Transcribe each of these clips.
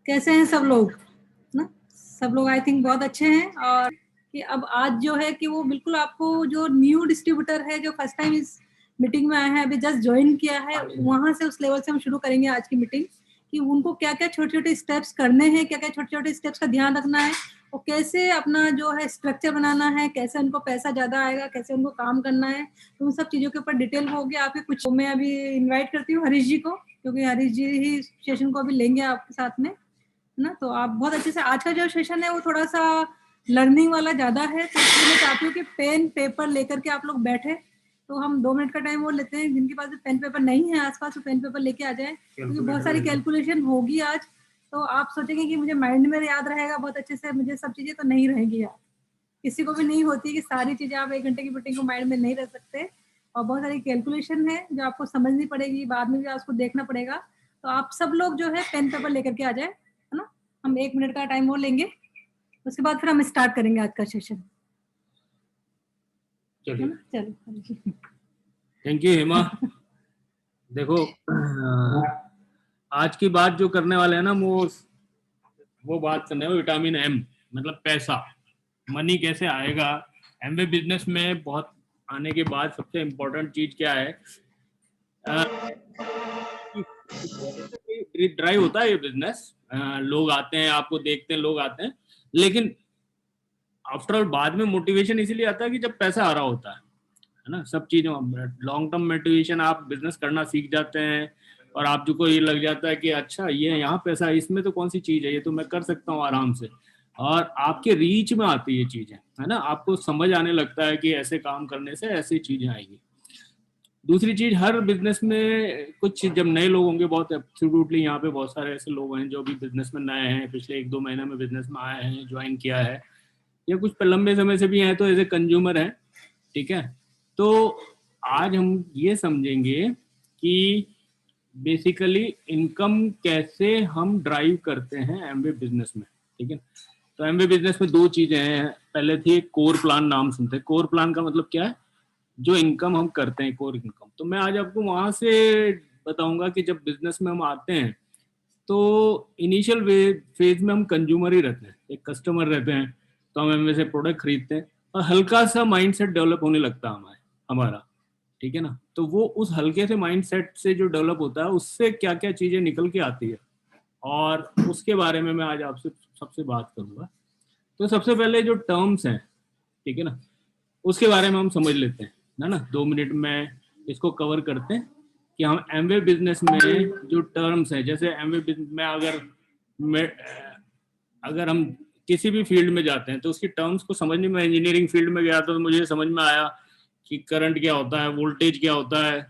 कैसे हैं सब लोग ना? सब लोग आई थिंक बहुत अच्छे हैं। और कि अब आज जो है कि वो बिल्कुल आपको जो न्यू डिस्ट्रीब्यूटर है जो फर्स्ट टाइम इस मीटिंग में आया है, अभी जस्ट ज्वाइन किया है, वहां से उस लेवल से हम शुरू करेंगे आज की मीटिंग कि उनको क्या क्या छोटे छोटे स्टेप्स करने हैं, क्या क्या छोटे छोटे स्टेप्स का ध्यान रखना है और कैसे अपना जो है स्ट्रक्चर बनाना है, कैसे उनको पैसा ज्यादा आएगा, कैसे उनको काम करना है। तो उन सब चीजों के ऊपर डिटेल होगी आपके कुछ। मैं अभी इन्वाइट करती हूँ हरीश जी को, क्योंकि हरीश जी ही सेशन को अभी लेंगे आपके साथ में, है ना। तो आप बहुत अच्छे से, आज का जो सेशन है वो थोड़ा सा लर्निंग वाला ज्यादा है, तो इसलिए मैं चाहती हूँ कि पेन पेपर लेकर के आप लोग बैठे। तो हम 2 मिनट का टाइम वो लेते हैं, जिनके पास पेन पेपर नहीं है आसपास वो पेन पेपर लेके आ जाए, क्योंकि बहुत सारी कैलकुलेशन होगी आज। तो आप सोचेंगे कि मुझे माइंड में याद रहेगा बहुत अच्छे से, मुझे सब चीजें तो नहीं रहेंगी याद। किसी को भी नहीं होती कि सारी चीजें आप 1 घंटे की मीटिंग को माइंड में नहीं रख सकते, और बहुत सारी कैलकुलेशन है जो आपको समझनी पड़ेगी, बाद में भी आपको देखना पड़ेगा। तो आप सब लोग जो है पेन पेपर लेकर के आ जाए, है ना। हम 1 मिनट का टाइम और लेंगे, उसके बाद फिर हम स्टार्ट करेंगे आज का सेशन। चलो थैंक यू हेमा। देखो आज की बात जो करने वाले हैं ना, वो बात करने हैं विटामिन एम, मतलब पैसा, मनी कैसे आएगा। एमवे बिजनेस में बहुत आने के बाद सबसे इम्पोर्टेंट चीज क्या है, ड्राइव होता है ये बिजनेस। लोग आते हैं, आपको देखते हैं, लोग आते हैं, लेकिन आफ्टर ऑल बाद में मोटिवेशन इसीलिए आता है कि जब पैसा आ रहा होता है ना। सब चीजों लॉन्ग टर्म मोटिवेशन, आप बिजनेस करना सीख जाते हैं और आप जो को ये लग जाता है कि अच्छा ये यहाँ पैसा है, इसमें तो कौन सी चीज है, ये तो मैं कर सकता हूँ आराम से। और आपके रीच में आती है ये चीजें, है ना। आपको समझ आने लगता है कि ऐसे काम करने से ऐसी चीजें आएगी। दूसरी चीज, हर बिजनेस में कुछ जब नए लोग होंगे, बहुत एब्सोल्युटली यहाँ पे बहुत सारे ऐसे लोग हैं जो भी बिजनेस में नए हैं, पिछले 1-2 महीने में बिजनेस में आए हैं, ज्वाइन किया है, या कुछ लंबे समय से भी हैं, तो एज ए कंज्यूमर हैं, ठीक है। तो आज हम ये समझेंगे कि बेसिकली इनकम कैसे हम ड्राइव करते हैं एमवे बिजनेस में, ठीक है। तो एमवे बिजनेस में 2 चीजें हैं। पहले थी कोर प्लान, नाम सुनते हैं। कोर प्लान का मतलब क्या है, जो इनकम हम करते हैं, कोर इनकम। तो मैं आज आपको वहां से बताऊंगा कि जब बिजनेस में हम आते हैं तो इनिशियल फेज में हम कंज्यूमर ही रहते हैं, एक कस्टमर रहते हैं, तो हम एमवे से प्रोडक्ट खरीदते हैं और हल्का सा माइंडसेट डेवलप होने लगता है हमारा, ठीक है ना। तो वो उस हल्के से माइंडसेट से जो डेवलप होता है, उससे क्या क्या चीजें निकल के आती है, और उसके बारे में मैं आज आपसे सबसे बात करूंगा। तो सबसे पहले जो टर्म्स हैं, ठीक है ना, उसके बारे में हम समझ लेते हैं, है ना। 2 मिनट में इसको कवर करते हैं कि हम एमवे बिजनेस में जो टर्म्स हैं, जैसे एमवे बिजनेस में अगर हम किसी भी फील्ड में जाते हैं तो उसकी टर्म्स को समझने में, इंजीनियरिंग फील्ड में गया तो मुझे समझ में आया कि करंट क्या होता है, वोल्टेज क्या होता है,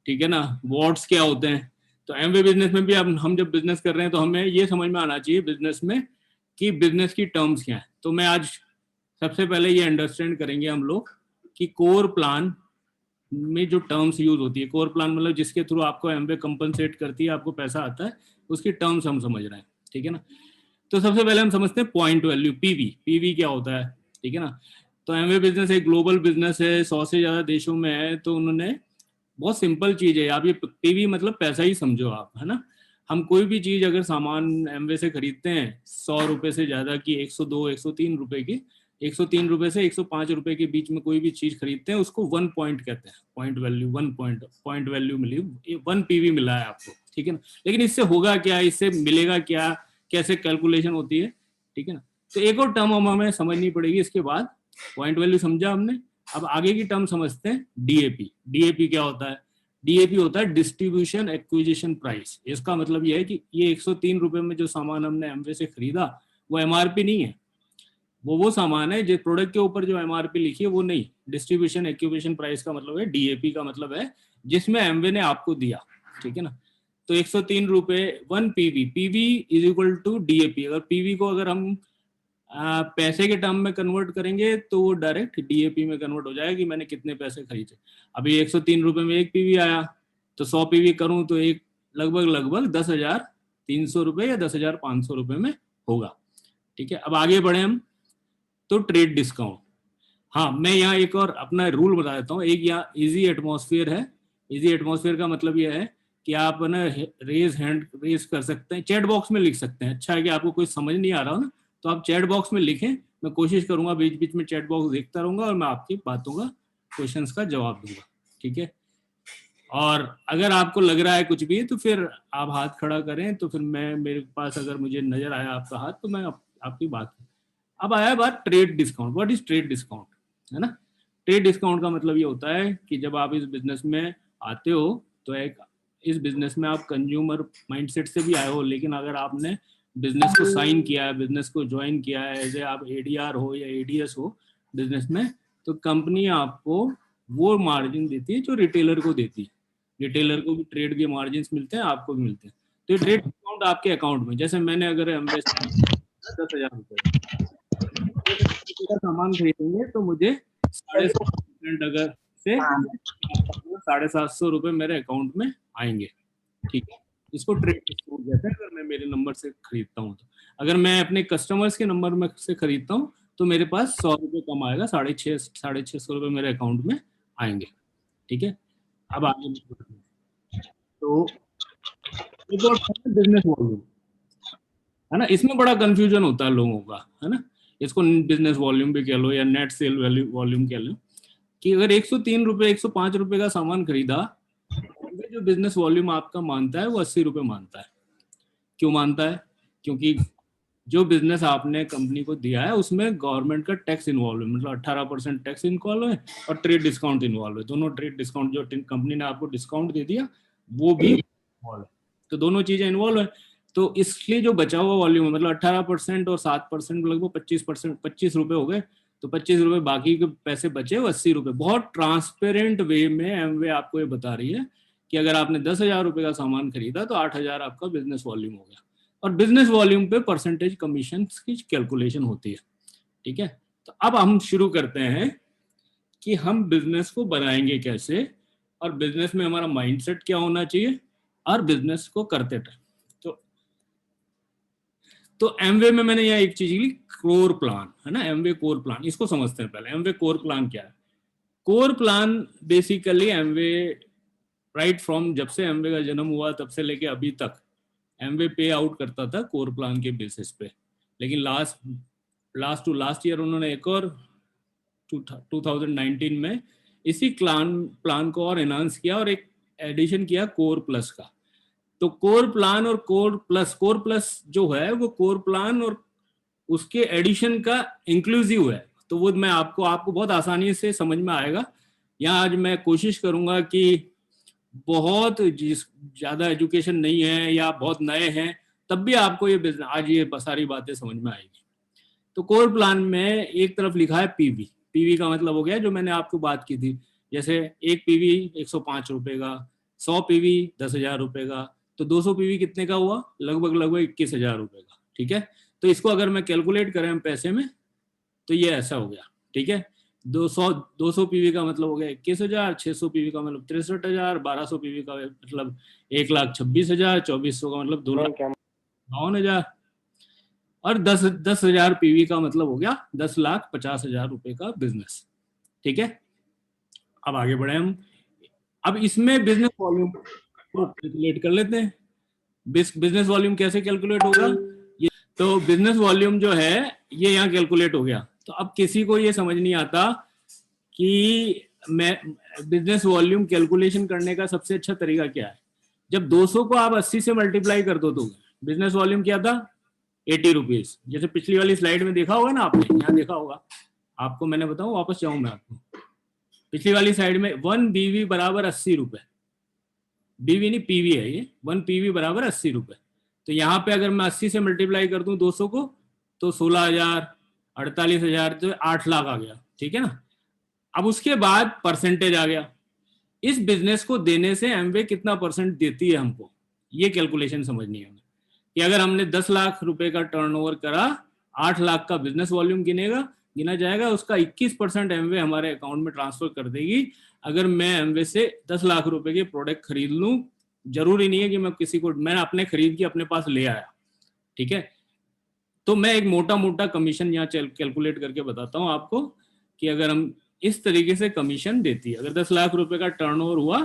ठीक है ना, वॉट्स क्या होते हैं। तो एमवे बिजनेस में भी हम जब बिजनेस कर रहे हैं तो हमें ये समझ में आना चाहिए बिजनेस में कि बिजनेस की टर्म्स क्या है। तो मैं आज सबसे पहले ये अंडरस्टैंड करेंगे हम लोग कि कोर प्लान में जो टर्म्स यूज होती है, कोर प्लान मतलब जिसके थ्रू आपको एमवे कंपनसेट करती है, आपको पैसा आता है, उसकी टर्म्स हम समझ रहे हैं, ठीक है ना। तो सबसे पहले हम समझते हैं पॉइंट वैल्यू, पीवी। पीवी क्या होता है, ठीक है ना। तो एमवे बिजनेस एक ग्लोबल बिजनेस है, 100 से ज्यादा देशों में है। तो उन्होंने बहुत सिंपल चीज है, आप ये पीवी मतलब पैसा ही समझो आप, है ना। हम कोई भी चीज अगर सामान एमवे से खरीदते हैं 100 रुपए से ज्यादा की, 102, 103 रुपए की, 103 रुपए से 105 रुपए के बीच में कोई भी चीज खरीदते हैं, उसको 1 पॉइंट कहते हैं, पॉइंट वैल्यू, 1 पॉइंट वैल्यू मिली, 1 पीवी मिला है आपको, ठीक है ना। लेकिन इससे होगा क्या, इससे मिलेगा क्या, कैसे कैलकुलेशन होती है, ठीक है ना। तो एक और टर्म हमें समझनी पड़ेगी इसके बाद। पॉइंट वैल्यू समझा हमने, अब आगे की टर्म समझते हैं डीएपी। डीएपी क्या होता है, डीएपी होता है डिस्ट्रीब्यूशन एक्विजिशन प्राइस। इसका मतलब यह है कि ये 103 रुपए में जो सामान हमने एमवे से खरीदा वो एमआरपी नहीं है, वो सामान है जो प्रोडक्ट के ऊपर जो एमआरपी लिखी है वो नहीं। डिस्ट्रीब्यूशन एक्विजिशन प्राइस का मतलब है, डीएपी का मतलब है जिसमें एमवे ने आपको दिया, ठीक है ना। तो 103 रुपए 1 PV, PV is equal to DAP. अगर पीवी को अगर हम पैसे के टर्म में कन्वर्ट करेंगे तो वो डायरेक्ट डीएपी में कन्वर्ट हो जाएगा कि मैंने कितने पैसे खरीदे। अभी 103 रुपए में 1 पीवी आया, तो 100 पीवी करूं तो एक लगभग 10,300 रुपए या 10,500 रुपए में होगा, ठीक है। अब आगे बढ़े हम, तो ट्रेड डिस्काउंट। हाँ, मैं यहाँ एक और अपना रूल बता देता हूँ। एक यहाँ इजी एटमॉस्फेयर है। इजी एटमॉस्फेयर का मतलब यह है कि आप ना रेज हैंड रेज कर सकते हैं, चैट बॉक्स में लिख सकते हैं। अच्छा है कि आपको कोई समझ नहीं आ रहा हो ना, तो आप चैट बॉक्स में लिखें, मैं कोशिश करूंगा बीच बीच में चैट बॉक्स देखता रहूंगा और मैं आपकी बातों का, क्वेश्चंस का जवाब दूंगा, ठीक है। और अगर आपको लग रहा है कुछ भी तो फिर आप हाथ खड़ा करें, तो फिर मैं, मेरे पास अगर मुझे नजर आया आपका हाथ तो मैं आपकी बात। अब आया बात trade discount. What is trade discount, है ना। ट्रेड डिस्काउंट का मतलब ये होता है कि जब आप इस बिजनेस में आते हो तो एक, इस बिजनेस में आप कंज्यूमर माइंडसेट से भी आए हो, लेकिन अगर आपने बिजनेस को साइन किया है, बिजनेस को ज्वाइन किया है, एज ए आप एडीआर हो या एडीएस हो बिजनेस में, तो कंपनी आपको वो मार्जिन देती है जो रिटेलर को देती है। रिटेलर को भी ट्रेड के मार्जिन मिलते हैं, आपको भी मिलते हैं। तो ये ट्रेड डिस्काउंट आपके अकाउंट में, जैसे मैंने अगर 10,000 रुपये का सामान खरीदेंगे तो मुझे 7.5% अगर से 750 रुपये मेरे अकाउंट में आएंगे, ठीक है। इसको ट्रेड डिस्काउंट कहते हैं अगर मैं मेरे नंबर से खरीदता हूँ तो। अगर मैं अपने कस्टमर्स के नंबर में से खरीदता हूँ तो मेरे पास 100 रुपये कम आएगा, 650 रुपये मेरे अकाउंट में आएंगे, ठीक है। अब आगे तो बिजनेस वॉल्यूम, है ना, इसमें बड़ा कंफ्यूजन होता है लोगों का, है ना। इसको बिजनेस वॉल्यूम भी कह लो या नेट सेल वैल्यू वॉल्यूम कह लो, कि अगर 103 रुपये 105 रुपये का सामान खरीदा, जो बिजनेस वॉल्यूम आपका मानता है वो 80 रुपये मानता है। क्यों मानता है? क्योंकि जो बिजनेस आपने कंपनी को दिया है उसमें गवर्नमेंट का टैक्स इन्वॉल्व है, मतलब 18% टैक्स इन्वॉल्व है और ट्रेड डिस्काउंट इन्वॉल्व है। दोनों ट्रेड डिस्काउंट, जो कंपनी ने आपको डिस्काउंट दे दिया वो भी इन्वॉल्व है, तो दोनों चीजें इन्वॉल्व है। तो इसलिए जो बचा हुआ वॉल्यूम है, मतलब 18% और 7% लगभग 25%, 25 रुपये हो गए, तो 25 रुपये बाकी के पैसे बचे 80 रुपये। बहुत ट्रांसपेरेंट वे में एमवे आपको ये बता रही है कि अगर आपने 10,000 रुपये का सामान खरीदा तो 8,000 आपका बिजनेस वॉल्यूम हो गया। और बिजनेस वॉल्यूम पे परसेंटेज कमीशन की कैलकुलेशन होती है, ठीक है। तो अब हम शुरू करते हैं कि हम बिजनेस को बनाएंगे कैसे, और बिजनेस में हमारा माइंडसेट क्या होना चाहिए, और बिजनेस को करते टाइम तो एमवे में मैंने यहाँ एक चीज ली, कोर प्लान, है ना। एमवे कोर प्लान, इसको समझते हैं पहले। एमवे कोर प्लान क्या है? Core plan basically Amway right from जब से एमवे का जन्म हुआ तब से लेके अभी तक एमवे पे आउट करता था कोर प्लान के बेसिस पे। लेकिन लास्ट ईयर उन्होंने एक और 2019 में इसी प्लान को और एनहांस किया और एक एडिशन किया कोर प्लस का। तो कोर प्लान और कोर प्लस जो है वो कोर प्लान और उसके एडिशन का इंक्लूसिव है। तो वो मैं आपको बहुत आसानी से समझ में आएगा। यहाँ आज मैं कोशिश करूंगा कि बहुत ज्यादा एजुकेशन नहीं है या बहुत नए हैं तब भी आपको ये बिजनेस आज ये सारी बातें समझ में आएगी। तो कोर प्लान में एक तरफ लिखा है पीवी का मतलब हो गया जो मैंने आपको बात की थी, जैसे एक पीवी 105 रुपए का, 100 पीवी 10,000 रुपए का, तो 200 पीवी कितने का हुआ? लगभग 21,000 रुपए का, ठीक है। तो इसको अगर मैं कैलकुलेट करें हम पैसे में तो ये ऐसा हो गया, ठीक है। 200 पीवी का मतलब हो गया 21,000, 600 पीवी का मतलब 63,000, 1200 पीवी का मतलब 1,26,000, 2400 का मतलब 2,52,000 और 10,000 पीवी का मतलब हो गया 10,50,000 रुपए का बिजनेस, ठीक है। अब आगे बढ़े हम। अब इसमें बिजनेस वॉल्यूम को कैलकुलेट कर लेते हैं। बिजनेस वॉल्यूम कैसे कैलकुलेट होगा? ये तो बिजनेस वॉल्यूम जो है ये यहाँ कैलकुलेट हो गया। तो अब किसी को ये समझ नहीं आता कि मैं बिजनेस वॉल्यूम कैलकुलेशन करने का सबसे अच्छा तरीका क्या है। जब 200 को आप 80 से मल्टीप्लाई कर दो तो बिजनेस वॉल्यूम क्या था? 80 रुपीज। जैसे पिछली वाली स्लाइड में देखा होगा ना आपने, यहाँ देखा होगा आपको, मैंने बताऊँ वापस जाऊँ मैं आपको। पिछली वाली साइड में 1 बीवी बराबर 80 रुपए, बीवी नहीं पीवी है ये, 1 पीवी बराबर 80 रुपए। तो यहाँ पे अगर मैं 80 से मल्टीप्लाई कर दूं 200 को तो 16,000, 48,000, तो 8 लाख आ गया, ठीक है ना। अब उसके बाद परसेंटेज आ गया। इस बिजनेस को देने से एमवे कितना परसेंट देती है हमको, ये कैलकुलेशन समझनी है हमें कि अगर हमने 10 लाख रुपए का टर्नओवर करा, 8 लाख का बिजनेस वॉल्यूम गिना जाएगा, उसका 21% एमवे हमारे अकाउंट में ट्रांसफर कर देगी। अगर मैं एमवे से 10 लाख रुपए के प्रोडक्ट खरीद लूं, जरूरी नहीं है कि मैंने अपने खरीद के अपने पास ले आया, ठीक है। तो मैं एक मोटा कमीशन यहाँ कैलकुलेट करके बताता हूँ आपको कि अगर हम इस तरीके से कमीशन देती है, अगर 10 लाख रुपए का टर्नओवर हुआ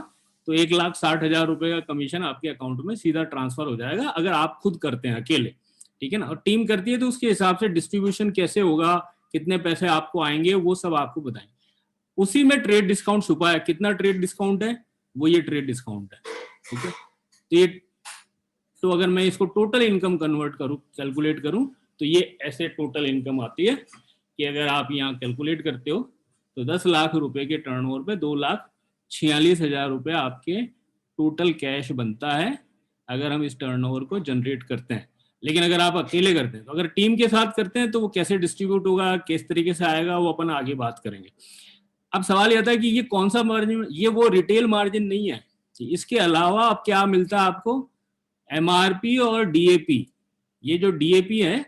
तो 1,60,000 रुपए का कमीशन आपके अकाउंट में सीधा ट्रांसफर हो जाएगा, अगर आप खुद करते हैं अकेले, ठीक है ना। और टीम करती है तो उसके हिसाब से डिस्ट्रीब्यूशन कैसे होगा, कितने पैसे आपको आएंगे, वो सब आपको बताएंगे। उसी में ट्रेड डिस्काउंट छुपा है। कितना ट्रेड डिस्काउंट है, वो ये ट्रेड डिस्काउंट है, ठीक है। तो ये, तो अगर मैं इसको टोटल इनकम कन्वर्ट करूं, कैलकुलेट करूं, तो ये ऐसे टोटल इनकम आती है कि अगर आप यहाँ कैलकुलेट करते हो तो 10 लाख रुपए के टर्नओवर पे 2,46,000 रुपए आपके टोटल कैश बनता है, अगर हम इस टर्नओवर को जनरेट करते हैं। लेकिन अगर आप अकेले करते हैं, तो अगर टीम के साथ करते हैं तो वो कैसे डिस्ट्रीब्यूट होगा, किस तरीके से आएगा, वो अपन आगे बात करेंगे। अब सवाल ये आता है कि ये कौन सा मार्जिन, ये वो रिटेल मार्जिन नहीं है। इसके अलावा अब क्या मिलता है आपको, एमआरपी और डीएपी। ये जो डीएपी है,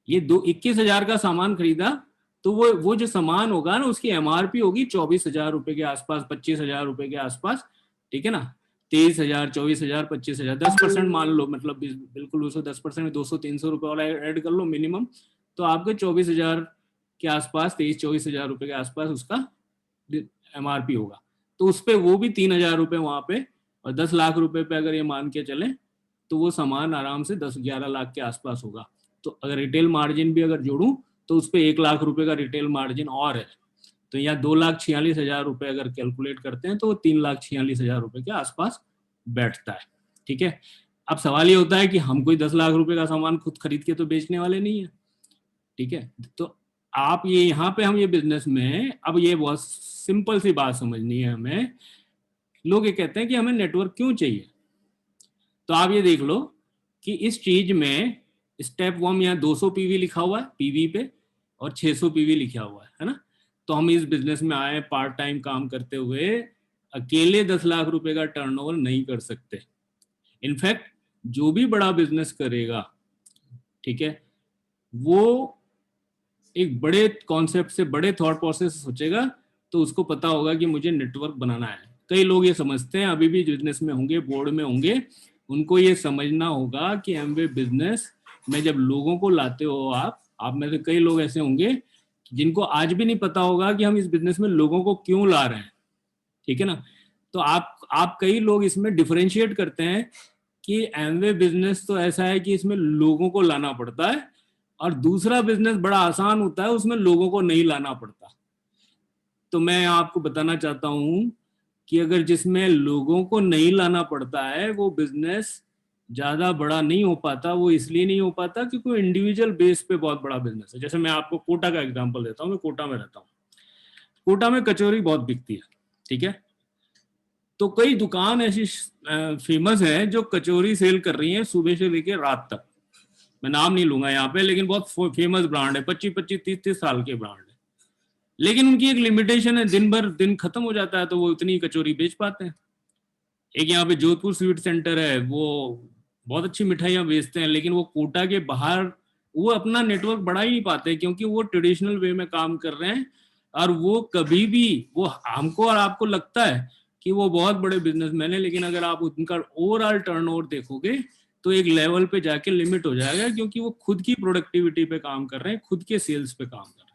ये 21,000 का सामान खरीदा तो वो जो सामान होगा ना, उसकी एमआरपी होगी 24,000 रुपए के आसपास, 25,000 रुपए के आसपास, ठीक है ना। 23,000, 24,000, 25,000, 10% मान लो, मतलब बिल्कुल उसको 10% में 200-300 रुपए और ऐड कर लो मिनिमम, तो आपके 24,000 के आसपास, 23-24,000 रुपए के आसपास उसका एमआरपी होगा। तो उस पर वो भी 3,000 रुपए वहां पे, और 10 लाख रुपए पे अगर ये मान के चले तो वो सामान आराम से 10-11 लाख के आसपास होगा। तो अगर रिटेल मार्जिन भी अगर जोड़ूं तो उस पर 1 लाख रुपए का रिटेल मार्जिन और है। तो यहाँ 2,46,000 रुपए अगर कैलकुलेट करते हैं तो वो 3,46,000 रुपए के आसपास बैठता है, ठीक है। अब सवाल ये होता है कि हम कोई 10 लाख रुपए का सामान खुद खरीद के तो बेचने वाले नहीं है, ठीक है। तो आप ये यहाँ पे हम ये बिजनेस में, अब ये बहुत सिंपल सी बात समझनी है हमें। लोग ये कहते हैं कि हमें नेटवर्क क्यों चाहिए, तो आप ये देख लो कि इस चीज में स्टेप 1 यहाँ 200 पीवी लिखा हुआ है पीवी पे, और 600 पीवी लिखा हुआ है ना। तो हम इस बिजनेस में आए पार्ट टाइम काम करते हुए, अकेले 10 लाख रुपए का टर्नओवर नहीं कर सकते। इनफैक्ट जो भी बड़ा बिजनेस करेगा, ठीक है, वो एक बड़े कॉन्सेप्ट से, बड़े थॉट प्रोसेस से सोचेगा, तो उसको पता होगा कि मुझे नेटवर्क बनाना है। कई लोग ये समझते हैं, अभी भी बिजनेस में होंगे, बोर्ड में होंगे, उनको ये समझना होगा कि एमवे बिजनेस में जब लोगों को लाते हो आप में से कई लोग ऐसे होंगे जिनको आज भी नहीं पता होगा कि हम इस बिजनेस में लोगों को क्यों ला रहे हैं, ठीक है ना। तो आप कई लोग इसमें डिफरेंशिएट करते हैं कि एमवे बिजनेस तो ऐसा है कि इसमें लोगों को लाना पड़ता है, और दूसरा बिजनेस बड़ा आसान होता है, उसमें लोगों को नहीं लाना पड़ता। तो मैं आपको बताना चाहता हूं कि अगर जिसमें लोगों को नहीं लाना पड़ता है वो बिजनेस ज्यादा बड़ा नहीं हो पाता। वो इसलिए नहीं हो पाता क्योंकि इंडिविजुअल बेस पे बहुत बड़ा बिजनेस है। जैसे मैं आपको कोटा का एग्जांपल देता हूँ, मैं कोटा में रहता हूँ। कोटा में कचौरी बहुत बिकती है, ठीक है। तो कई दुकान ऐसी फेमस है जो कचौरी सेल कर रही है सुबह से लेकर रात तक। मैं नाम नहीं लूंगा यहाँ पे, लेकिन बहुत फेमस ब्रांड है, 25-25, 30-30 साल के ब्रांड है। लेकिन उनकी एक लिमिटेशन है, दिन खत्म हो जाता है तो वो इतनी कचौरी बेच पाते हैं। एक यहाँ पे जोधपुर स्वीट सेंटर है, वो बहुत अच्छी मिठाइयाँ बेचते हैं, लेकिन वो कोटा के बाहर वो अपना नेटवर्क बढ़ा ही नहीं पाते, क्योंकि वो ट्रेडिशनल वे में काम कर रहे हैं। और वो कभी भी, वो हमको और आपको लगता है कि वो बहुत बड़े बिजनेसमैन है, लेकिन अगर आप उनका ओवरऑल टर्नओवर देखोगे तो एक लेवल पे जाके लिमिट हो जाएगा, क्योंकि वो खुद की प्रोडक्टिविटी पे काम कर रहे हैं, खुद के सेल्स पे काम कर रहे हैं।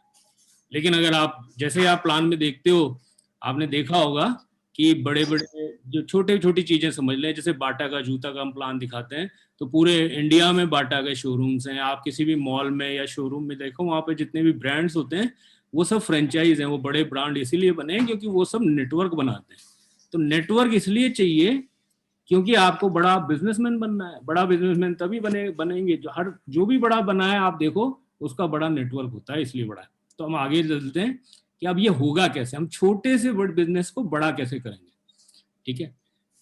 लेकिन अगर आप, जैसे आप प्लान में देखते हो, आपने देखा होगा कि बड़े बड़े जो छोटे छोटी चीजें समझ लें, जैसे बाटा का जूता का हम प्लान दिखाते हैं, तो पूरे इंडिया में बाटा के शोरूम्स हैं। आप किसी भी मॉल में या शोरूम में देखो, वहाँ पे जितने भी ब्रांड्स होते हैं वो सब फ्रेंचाइज हैं। वो बड़े ब्रांड इसीलिए बने हैं क्योंकि वो सब नेटवर्क बनाते हैं। तो नेटवर्क इसलिए चाहिए क्योंकि आपको बड़ा बिजनेसमैन बनना है। बड़ा बिजनेसमैन तभी बनेंगे जो भी बड़ा बना है, आप देखो उसका बड़ा नेटवर्क होता है, इसलिए बड़ा है। तो हम आगे चलते हैं कि अब ये होगा कैसे, हम छोटे से बड़े बिजनेस को बड़ा कैसे करेंगे, ठीक है।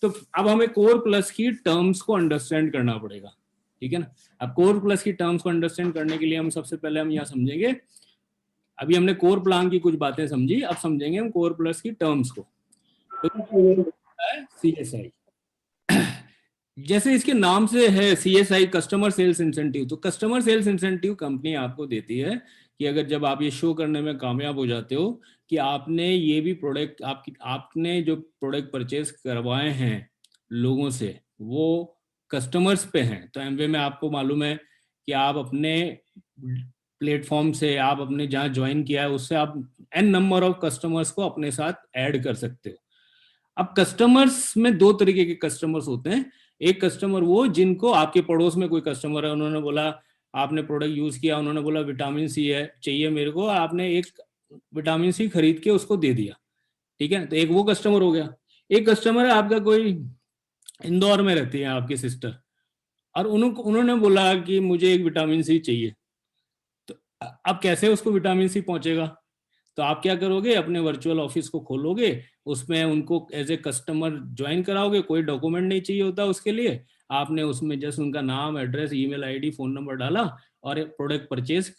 तो अब हमें कोर प्लस की टर्म्स को अंडरस्टैंड करना पड़ेगा, ठीक है ना। अब कोर प्लस की टर्म्स को अंडरस्टैंड करने के लिए हम सबसे पहले हम यहाँ समझेंगे, अभी हमने कोर प्लान की कुछ बातें समझी, अब समझेंगे हम कोर प्लस की टर्म्स को। तो CSI, जैसे इसके नाम से है CSI, कस्टमर सेल्स इंसेंटिव। तो कस्टमर सेल्स इंसेंटिव कंपनी आपको देती है कि अगर जब आप ये शो करने में कामयाब हो जाते हो कि आपने ये भी प्रोडक्ट, आपने जो प्रोडक्ट परचेज करवाए हैं लोगों से, वो कस्टमर्स पे हैं। तो एमवे में आपको मालूम है कि आप अपने प्लेटफॉर्म से, आप अपने जहाँ ज्वाइन किया है उससे आप n नंबर ऑफ कस्टमर्स को अपने साथ ऐड कर सकते हो। अब कस्टमर्स में दो तरीके के कस्टमर्स होते हैं। एक कस्टमर वो जिनको आपके पड़ोस में कोई कस्टमर है, उन्होंने बोला आपने प्रोडक्ट यूज किया, उन्होंने बोला विटामिन सी है चाहिए मेरे को, आपने एक विटामिन सी खरीद के उसको दे दिया, ठीक है, तो एक वो कस्टमर हो गया। एक कस्टमर है आपका, कोई इंदौर में रहती है आपकी सिस्टर, और उन्होंने बोला कि मुझे एक विटामिन सी चाहिए, तो अब कैसे उसको विटामिन सी पहुंचेगा? तो आप क्या करोगे, अपने वर्चुअल ऑफिस को खोलोगे, उसमें उनको एज ए कस्टमर ज्वाइन कराओगे, कोई डॉक्यूमेंट नहीं चाहिए होता उसके लिए, आपने उसमें जस्ट उनका नाम, address, email ID, phone number डाला और एक प्रोडक्ट परचेज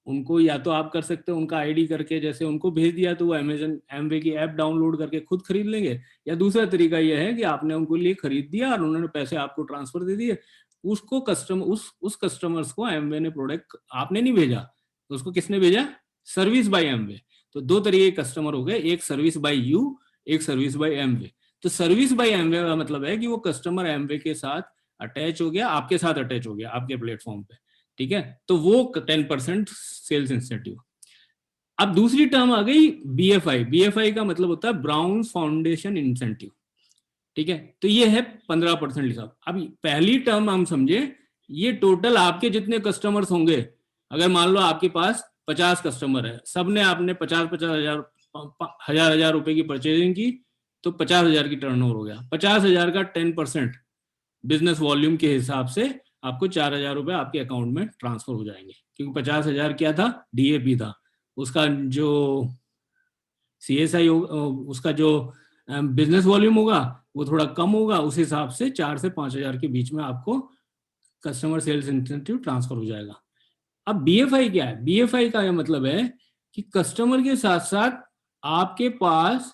उनको, या तो आप कर सकते हो उनका आईडी करके, जैसे उनको भेज दिया तो वो अमेजन एमवे की ऐप डाउनलोड करके खुद खरीद लेंगे, या दूसरा तरीका यह है कि आपने उनको लिए खरीद दिया और उन्होंने पैसे आपको ट्रांसफर दे दिए, उसको कस्टमर उस कस्टमर्स को एमवे ने प्रोडक्ट आपने नहीं भेजा, तो उसको किसने भेजा? Service by Amway. तो दो तरीके के कस्टमर हो गए, एक सर्विस बाय यू, एक सर्विस बाय एमवे। तो सर्विस बाय एमवे का मतलब है कि वो कस्टमर एमवे के साथ अटैच हो गया, आपके साथ अटैच हो गया आपके प्लेटफॉर्म पे, ठीक है, तो वो 10% सेल्स इंसेंटिव। अब दूसरी टर्म आ गई बीएफआई। बीएफआई का मतलब होता है ब्राउन फाउंडेशन इंसेंटिव, ठीक है, तो ये है 15% लिखा। अब पहली टर्म हम समझे, ये टोटल आपके जितने कस्टमर्स होंगे, अगर मान लो आपके पास 50 कस्टमर है, सबने आपने 50,000 हजार रुपए की परचेजिंग की, तो 50,000 की टर्नओवर हो गया। 50,000 का 10% बिजनेस वॉल्यूम के हिसाब से आपको 4,000 रुपए आपके अकाउंट में ट्रांसफर हो जाएंगे, क्योंकि 50,000 क्या था? डीएपी था। उसका जो सीएसआई उसका जो बिजनेस वॉल्यूम होगा वो थोड़ा कम होगा, उस हिसाब से 4 से 5,000 के बीच में आपको कस्टमर सेल्स इंसेंटिव ट्रांसफर हो जाएगा। अब बीएफआई क्या है? बीएफआई का यह मतलब है कि कस्टमर के साथ साथ आपके पास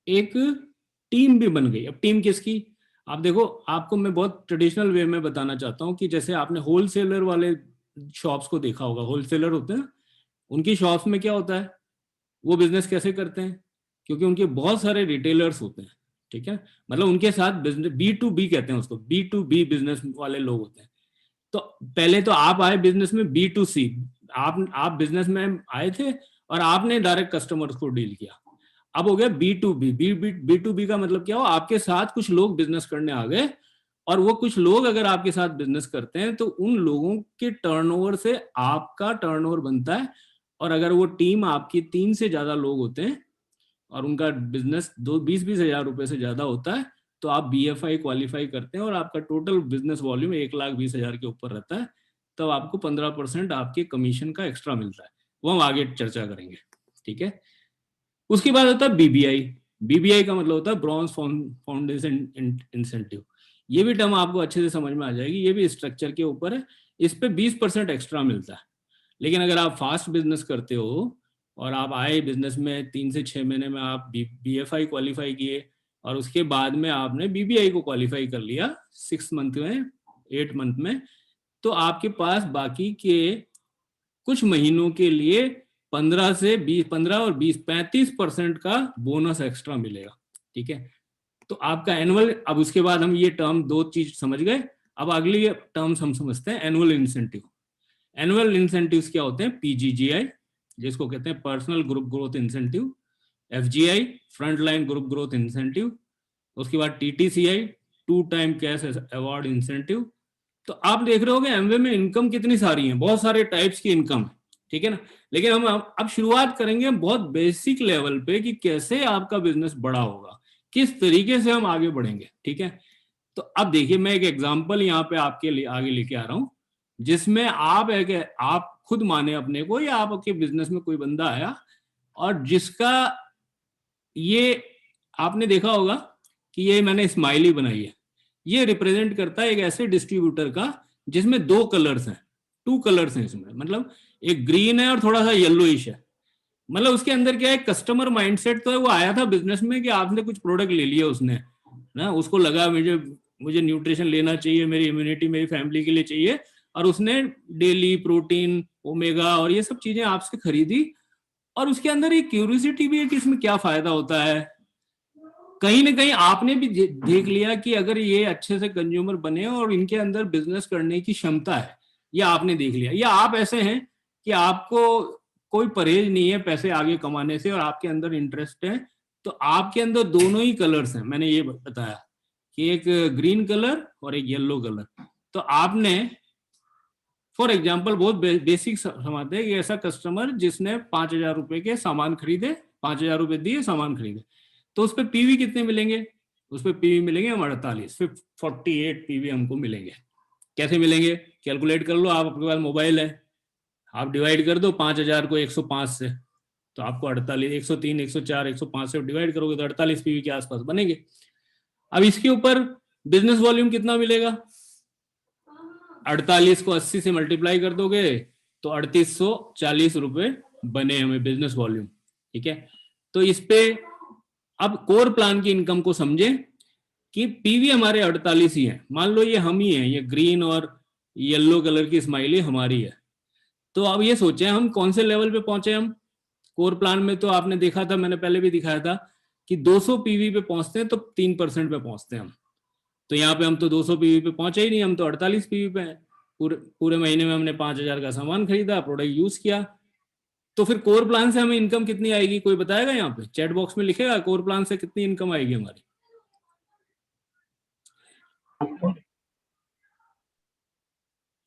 एक टीम भी बन गई। अब टीम किसकी? आप देखो, आपको मैं बहुत ट्रेडिशनल वे में बताना चाहता हूं कि जैसे आपने होलसेलर वाले शॉप्स को देखा होगा, होलसेलर होते हैं, उनकी शॉप्स में क्या होता है, वो बिजनेस कैसे करते हैं? क्योंकि उनके बहुत सारे रिटेलर्स होते हैं, ठीक है, मतलब उनके साथ बिजनेस B2B कहते हैं उसको, B2B बिजनेस वाले लोग होते हैं। तो पहले तो आप आए बिजनेस में B2C, आप बिजनेस में आए थे और आपने डायरेक्ट कस्टमर्स को डील किया। अब हो गया B2B। B2B का मतलब क्या हो, आपके साथ कुछ लोग बिजनेस करने आ गए, और वो कुछ लोग अगर आपके साथ बिजनेस करते हैं तो उन लोगों के टर्नओवर से आपका टर्नओवर बनता है, और अगर वो टीम आपकी 3 से ज्यादा लोग होते हैं और उनका बिजनेस 20-20 हजार रुपए से ज्यादा होता है, तो आप बीएफआई क्वालिफाई करते हैं और आपका टोटल बिजनेस वॉल्यूम 1,20,000 के ऊपर रहता है, तब आपको 15% आपके कमीशन का एक्स्ट्रा मिलता है। वो हम आगे चर्चा करेंगे, ठीक है। उसके बाद होता है बीबीआई। बीबीआई का मतलब होता है ब्रॉन्ज फाउंडेशन इंसेंटिव। ये भी टर्म आपको अच्छे से समझ में आ जाएगी, ये भी स्ट्रक्चर के ऊपर है। इस पे 20% एक्स्ट्रा मिलता है, लेकिन अगर आप फास्ट बिजनेस करते हो और आप आए बिजनेस में 3 से 6 महीने में आप बीएफआई क्वालिफाई किए और उसके बाद में आपने बीबीआई को क्वालिफाई कर लिया 6 मंथ में, 8 मंथ में, तो आपके पास बाकी के कुछ महीनों के लिए 15 और 35% का बोनस एक्स्ट्रा मिलेगा, ठीक है। तो आपका एनुअल, अब उसके बाद हम ये टर्म 2 चीज समझ गए, अब अगली टर्म्स हम समझते हैं एनुअल इंसेंटिव। एनुअल इंसेंटिव्स क्या होते हैं? पीजीजीआई, जिसको कहते हैं personal group growth incentive, FGI front line group growth incentive, उसके बाद TTCI 2 time cash award incentive. तो आप देख रहे होगे एमवे में इनकम कितनी सारी है, बहुत सारे टाइप्स की इनकम है, ठीक है ना। लेकिन हम अब शुरुआत करेंगे बहुत बेसिक लेवल पे कि कैसे आपका बिजनेस बड़ा होगा, किस तरीके से हम आगे बढ़ेंगे, ठीक है। तो अब देखिए, मैं एक एग्जांपल यहाँ पे आपके लिए आगे लेके आ रहा हूँ, जिसमें आप खुद माने अपने को, या आपके बिजनेस में कोई बंदा आया और जिसका ये आपने देखा होगा कि ये मैंने स्माइली बनाई है, ये रिप्रेजेंट करता है एक ऐसे डिस्ट्रीब्यूटर का जिसमें 2 कलर्स हैं, 2 कलर्स हैं इसमें, मतलब एक ग्रीन है और थोड़ा सा येलोइश है। मतलब उसके अंदर क्या है, कस्टमर माइंडसेट तो है, वो आया था बिजनेस में कि आपने कुछ प्रोडक्ट ले लिया उसने ना, उसको लगा मुझे न्यूट्रिशन लेना चाहिए, मेरी इम्यूनिटी मेरी फैमिली के लिए चाहिए, और उसने डेली प्रोटीन, ओमेगा और ये सब चीजें आपसे खरीदी, और उसके अंदर एक क्यूरियोसिटी भी है कि इसमें क्या फायदा होता है। कहीं ना कहीं आपने भी देख लिया कि अगर ये अच्छे से कंज्यूमर बने और इनके अंदर बिजनेस करने की क्षमता है, ये आपने देख लिया। या आप ऐसे हैं कि आपको कोई परहेज नहीं है पैसे आगे कमाने से और आपके अंदर इंटरेस्ट है तो आपके अंदर दोनों ही कलर्स हैं, मैंने ये बताया कि एक ग्रीन कलर और एक येलो कलर। तो आपने फॉर एग्जाम्पल बहुत बेसिक समझते हैं कि ऐसा कस्टमर जिसने 5,000 रुपए के सामान खरीदे, 5,000 रुपए दिए सामान खरीदे, तो उस पर पीवी कितने मिलेंगे? उस पर पीवी मिलेंगे हम 48, 48 पीवी हमको मिलेंगे। कैसे मिलेंगे? कैलकुलेट कर लो, आप आपके पास मोबाइल है, आप डिवाइड कर दो 5,000 को 105 से, तो आपको 48, 103, 104, 105 से डिवाइड करोगे तो 48 पीवी के आसपास बनेंगे। अब इसके ऊपर बिजनेस वॉल्यूम कितना मिलेगा? 48 को 80 से मल्टीप्लाई कर दोगे तो 3840 रुपए बने हमें बिजनेस वॉल्यूम। ठीक है, तो इस पे अब कोर प्लान की इनकम को समझे कि पीवी हमारे 48 ही है, मान लो ये हम ही है, ये ग्रीन और येलो कलर की स्माइली हमारी है। तो अब ये सोचे हम कौन से लेवल पे पहुंचे हम कोर प्लान में। तो आपने देखा था, मैंने पहले भी दिखाया था कि 200 पीवी पे पहुंचते हैं तो 3% पे पहुंचते हैं हम। तो यहाँ पे हम तो 200 पीवी पे पहुंचे ही नहीं, हम तो 48 पीवी पे हैं। पूरे महीने में हमने 5,000 का सामान खरीदा, प्रोडक्ट यूज किया। तो फिर कोर प्लान से हमें इनकम कितनी आएगी? कोई बताएगा? यहाँ पे चैट बॉक्स में लिखेगा कोर प्लान से कितनी इनकम आएगी हमारी।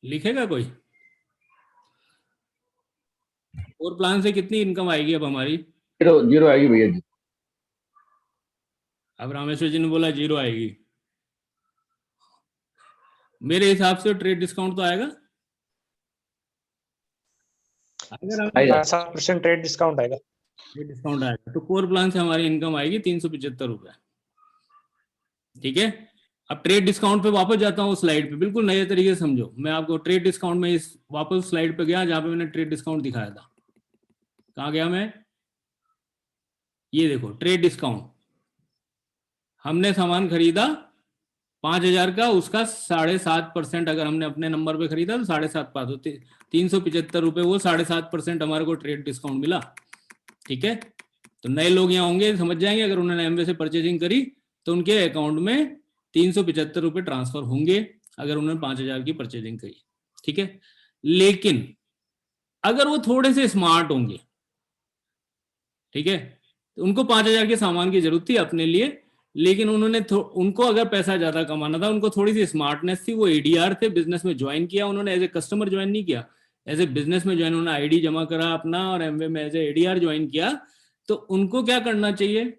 लिखेगा कोई? कोर प्लान से कितनी इनकम आएगी अब हमारी? जीरो आएगी भैया जी। अब रामेश्वर जी ने बोला 0 आएगी। मेरे हिसाब से ट्रेड डिस्काउंट तो आएगा, 7% ट्रेड डिस्काउंट आएगा। ट्रेड डिस्काउंट आएगा तो कोर प्लान से हमारी इनकम आएगी 375 रुपए। ठीक है, अब ट्रेड डिस्काउंट पे वापस जाता हूँ स्लाइड पे, बिल्कुल नए तरीके से समझो। मैं आपको ट्रेड डिस्काउंट में इस वापस स्लाइड पे गया जहां पे मैंने ट्रेड डिस्काउंट दिखाया था। कहाँ गया मैं? ये देखो ट्रेड डिस्काउंट। हमने सामान खरीदा 5,000 का, उसका 7.5% अगर हमने अपने नंबर पे खरीदा तो 7.5 तो 375 रुपए, वो 7.5% हमारे को ट्रेड डिस्काउंट मिला। ठीक है, तो नए लोग यहाँ होंगे समझ जाएंगे, अगर उन्होंने एमवे से परचेजिंग करी तो उनके अकाउंट में 375 रुपए ट्रांसफर होंगे अगर उन्होंने 5,000 की परचेजिंग करी। ठीक है, लेकिन अगर वो थोड़े से स्मार्ट होंगे, ठीक है, तो उनको 5,000 के सामान की जरूरत थी अपने लिए, लेकिन उन्होंने उनको अगर पैसा ज्यादा कमाना था, उनको थोड़ी सी स्मार्टनेस थी, वो एडीआर थे, बिजनेस में ज्वाइन किया उन्होंने, एज ए कस्टमर ज्वाइन नहीं किया, एज ए बिजनेस में ज्वाइन, उन्होंने आईडी जमा करा अपना और एमवे में एज ए एडीआर ज्वाइन किया। तो उनको क्या करना चाहिए?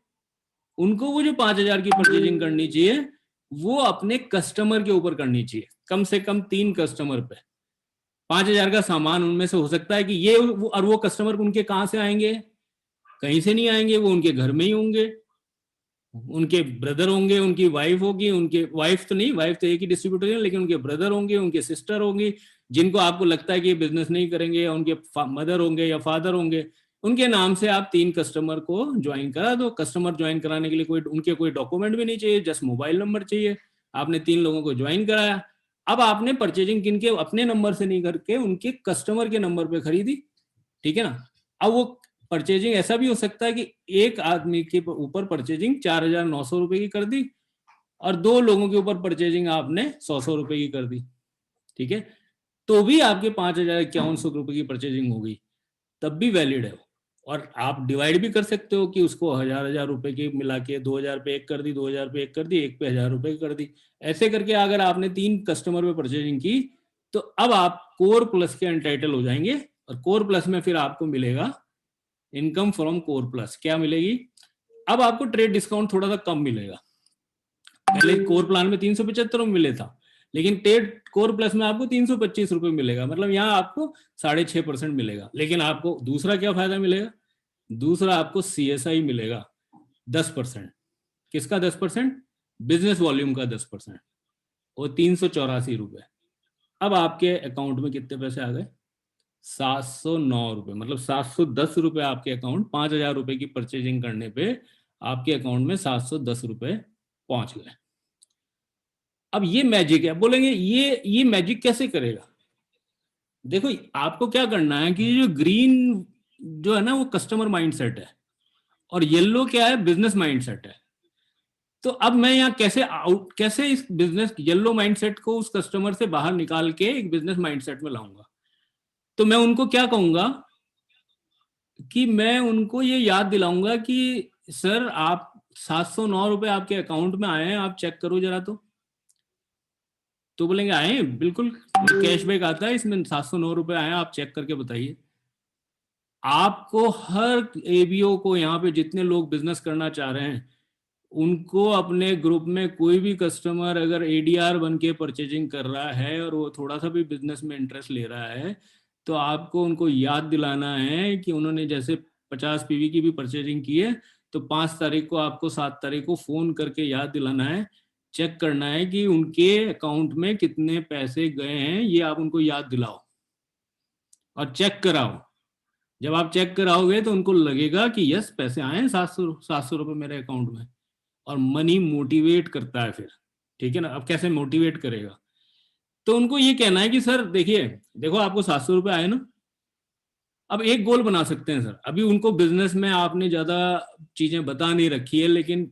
उनको वो जो 5,000 की परचेजिंग करनी चाहिए वो अपने कस्टमर के ऊपर करनी चाहिए, कम से कम 3 कस्टमर पे 5,000 का सामान उनमें से हो सकता है कि ये और वो कस्टमर उनके कहां से आएंगे? कहीं से नहीं आएंगे, वो उनके घर में ही होंगे, उनके ब्रदर होंगे, उनकी वाइफ होगी, उनके वाइफ तो नहीं, वाइफ तो एक ही डिस्ट्रीब्यूटर है, लेकिन उनके ब्रदर होंगे, उनके सिस्टर होंगी, जिनको आपको लगता है कि ये बिजनेस नहीं करेंगे, उनके मदर होंगे या फादर होंगे, उनके नाम से आप 3 कस्टमर को ज्वाइन करा दो। कस्टमर ज्वाइन कराने के लिए कोई डॉक्यूमेंट भी नहीं चाहिए, जस्ट मोबाइल नंबर चाहिए। आपने 3 लोगों को ज्वाइन कराया। अब आपने परचेजिंग किनके? अपने नंबर से नहीं करके उनके कस्टमर के नंबर पे खरीदी। ठीक है ना? अब वो परचेजिंग ऐसा भी हो सकता है कि एक आदमी के ऊपर परचेजिंग 4,900 रुपए की कर दी और 2 लोगों के ऊपर परचेजिंग आपने 100 रुपए की कर दी। ठीक है, तो भी आपके 5,51 रुपए की परचेजिंग हो गई, तब भी वैलिड है। और आप डिवाइड भी कर सकते हो कि उसको 1,000 रुपए की मिला के 2,000 पे एक कर दी, 2,000 पे एक कर दी, एक पे 1,000 रुपए कर दी। ऐसे करके अगर आपने 3 कस्टमर पे परचेजिंग की तो अब आप कोर प्लस के एंटाइटल हो जाएंगे। और कोर प्लस में फिर आपको मिलेगा इनकम फ्रॉम कोर प्लस। क्या मिलेगी? अब आपको ट्रेड डिस्काउंट थोड़ा सा कम मिलेगा। पहले कोर प्लान में 375 मिले था, लेकिन ट्रेड कोर प्लस में आपको 325 रुपए मिलेगा, मतलब यहाँ आपको 6.5% मिलेगा। लेकिन आपको दूसरा क्या फायदा मिलेगा? दूसरा आपको CSI मिलेगा 10%। किसका 10%? बिजनेस वॉल्यूम का 10%, और 384 रुपए। अब आपके अकाउंट में कितने पैसे आ गए? 709 रुपए, मतलब 710 रुपए आपके अकाउंट, 5,000 रुपए की परचेजिंग करने पे आपके अकाउंट में 710 रुपए पहुंच गए। अब ये मैजिक है। बोलेंगे ये मैजिक कैसे करेगा? देखो, आपको क्या करना है कि जो ग्रीन जो है ना वो कस्टमर माइंडसेट है, और येलो क्या है? बिजनेस माइंडसेट है। तो अब मैं यहाँ कैसे इस बिजनेस येलो माइंडसेट को उस कस्टमर से बाहर निकाल के एक बिजनेस माइंडसेट में लाऊंगा? तो मैं उनको क्या कहूंगा कि मैं उनको ये याद दिलाऊंगा कि सर आप 709 रुपए आपके अकाउंट में आए हैं, आप चेक करो जरा। तो बोलेंगे आए हैं, बिल्कुल कैशबैक आता है इसमें, 709 रुपए आए हैं, आप चेक करके बताइए। आपको हर एबीओ को, यहाँ पे जितने लोग बिजनेस करना चाह रहे हैं उनको अपने ग्रुप में कोई भी कस्टमर अगर एडीआर बन के परचेजिंग कर रहा है और वो थोड़ा सा भी बिजनेस में इंटरेस्ट ले रहा है, तो आपको उनको याद दिलाना है कि उन्होंने जैसे 50 पीवी की भी परचेजिंग की है तो 5 तारीख को आपको 7 तारीख को फोन करके याद दिलाना है, चेक करना है कि उनके अकाउंट में कितने पैसे गए हैं, ये आप उनको याद दिलाओ और चेक कराओ। जब आप चेक कराओगे तो उनको लगेगा कि यस पैसे आए हैं 700 रुपए मेरे अकाउंट में, और मनी मोटिवेट करता है फिर, ठीक है ना। अब कैसे मोटिवेट करेगा, तो उनको ये कहना है कि सर देखिए, देखो आपको 700 रुपए आए ना, अब एक गोल बना सकते हैं सर। अभी उनको बिजनेस में आपने ज्यादा चीजें बता नहीं रखी है, लेकिन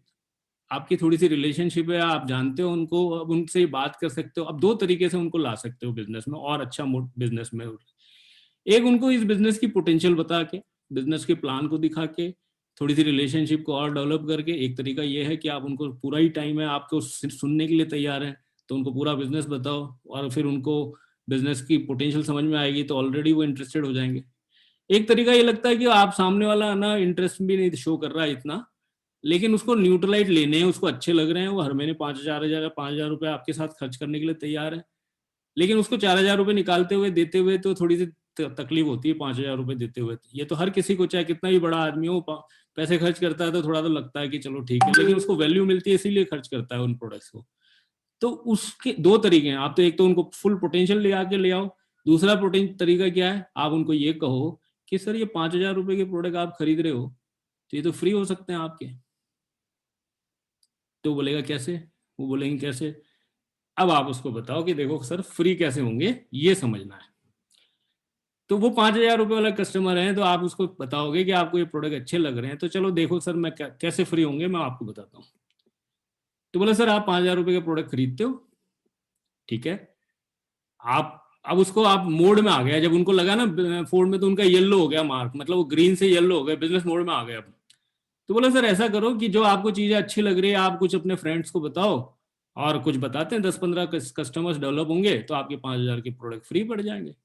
आपकी थोड़ी सी रिलेशनशिप है, आप जानते हो उनको, अब उनसे बात कर सकते हो। अब 2 तरीके से उनको ला सकते हो बिजनेस में और अच्छा बिजनेस में। एक, उनको इस बिजनेस की पोटेंशियल बता के, बिजनेस के प्लान को दिखा के, थोड़ी सी रिलेशनशिप को और डेवलप करके। एक तरीका ये है कि आप उनको पूरा ही टाइम है आपको सुनने के लिए तैयार है तो उनको पूरा बिजनेस बताओ, और फिर उनको बिजनेस की पोटेंशियल समझ में आएगी तो ऑलरेडी वो इंटरेस्टेड हो जाएंगे। एक तरीका ये लगता है कि आप सामने वाला ना इंटरेस्ट भी नहीं शो कर रहा है इतना, लेकिन उसको न्यूट्रलाइट लेने हैं, उसको अच्छे लग रहे हैं, वो हर महीने 5,000 रुपए आपके साथ खर्च करने के लिए तैयार है, लेकिन उसको 4,000 रुपए निकालते हुए देते हुए तो थोड़ी सी तकलीफ होती है। 5,000 रुपए देते हुए ये तो हर किसी को, चाहे कितना भी बड़ा आदमी हो, पैसे खर्च करता है तो थोड़ा तो लगता है कि चलो ठीक है, लेकिन उसको वैल्यू मिलती है इसीलिए खर्च करता है उन प्रोडक्ट्स को। तो उसके 2 तरीके हैं। आप तो एक तो उनको फुल पोटेंशियल ले आके ले आओ, दूसरा तरीका क्या है, आप उनको ये कहो कि सर ये 5,000 रुपए के प्रोडक्ट आप खरीद रहे हो तो ये तो फ्री हो सकते हैं आपके। तो बोलेगा कैसे, वो बोलेंगे कैसे। अब आप उसको बताओ कि देखो सर फ्री कैसे होंगे, ये समझना है। तो वो 5,000 रुपए वाला कस्टमर है तो आप उसको बताओगे कि आपको ये प्रोडक्ट अच्छे लग रहे हैं, तो चलो देखो सर मैं कैसे फ्री होंगे मैं आपको बताता हूँ। तो बोला सर आप 5,000 रुपए का प्रोडक्ट खरीदते हो, ठीक है। आप अब उसको आप मोड में आ गया, जब उनको लगा ना फोन में तो उनका येलो हो गया मार्क, मतलब वो ग्रीन से येलो हो गया, बिजनेस मोड में आ गया। तो बोला सर ऐसा करो कि जो आपको चीजें अच्छी लग रही है आप कुछ अपने फ्रेंड्स को बताओ, और कुछ बताते हैं 10-15 कस्टमर्स डेवलप होंगे तो आपके 5,000 के प्रोडक्ट फ्री पड़ जाएंगे।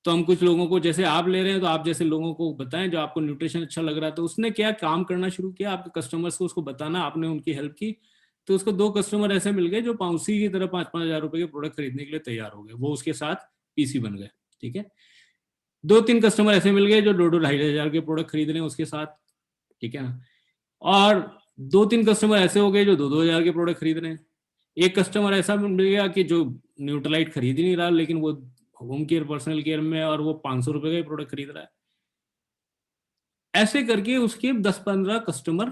तो हम कुछ लोगों को, जैसे आप ले रहे हैं तो आप जैसे लोगों को बताएं जो आपको न्यूट्रिशन अच्छा लग रहा है। तो उसने क्या काम करना शुरू किया, आपके कस्टमर्स को उसको बताना, आपने उनकी हेल्प की, तो उसको 2 कस्टमर ऐसे मिल गए जो पाउसी की तरह 5-5 हजार रुपए के प्रोडक्ट खरीदने के लिए तैयार हो गए, वो उसके साथ पीसी बन गए, ठीक है। 2-3 कस्टमर ऐसे मिल गए जो 2-2-2.5 हजार के प्रोडक्ट खरीद रहे हैं उसके साथ, ठीक है ना। और 2-3 कस्टमर ऐसे हो गए जो 2-2 हजार के प्रोडक्ट खरीद रहे हैं। एक कस्टमर ऐसा मिल गया कि जो न्यूट्रलाइट खरीद ही नहीं रहा, लेकिन वो होम केयर, पर्सनल केयर में, और वो 500 रुपए का ही प्रोडक्ट खरीद रहा है। ऐसे करके उसके 10-15 कस्टमर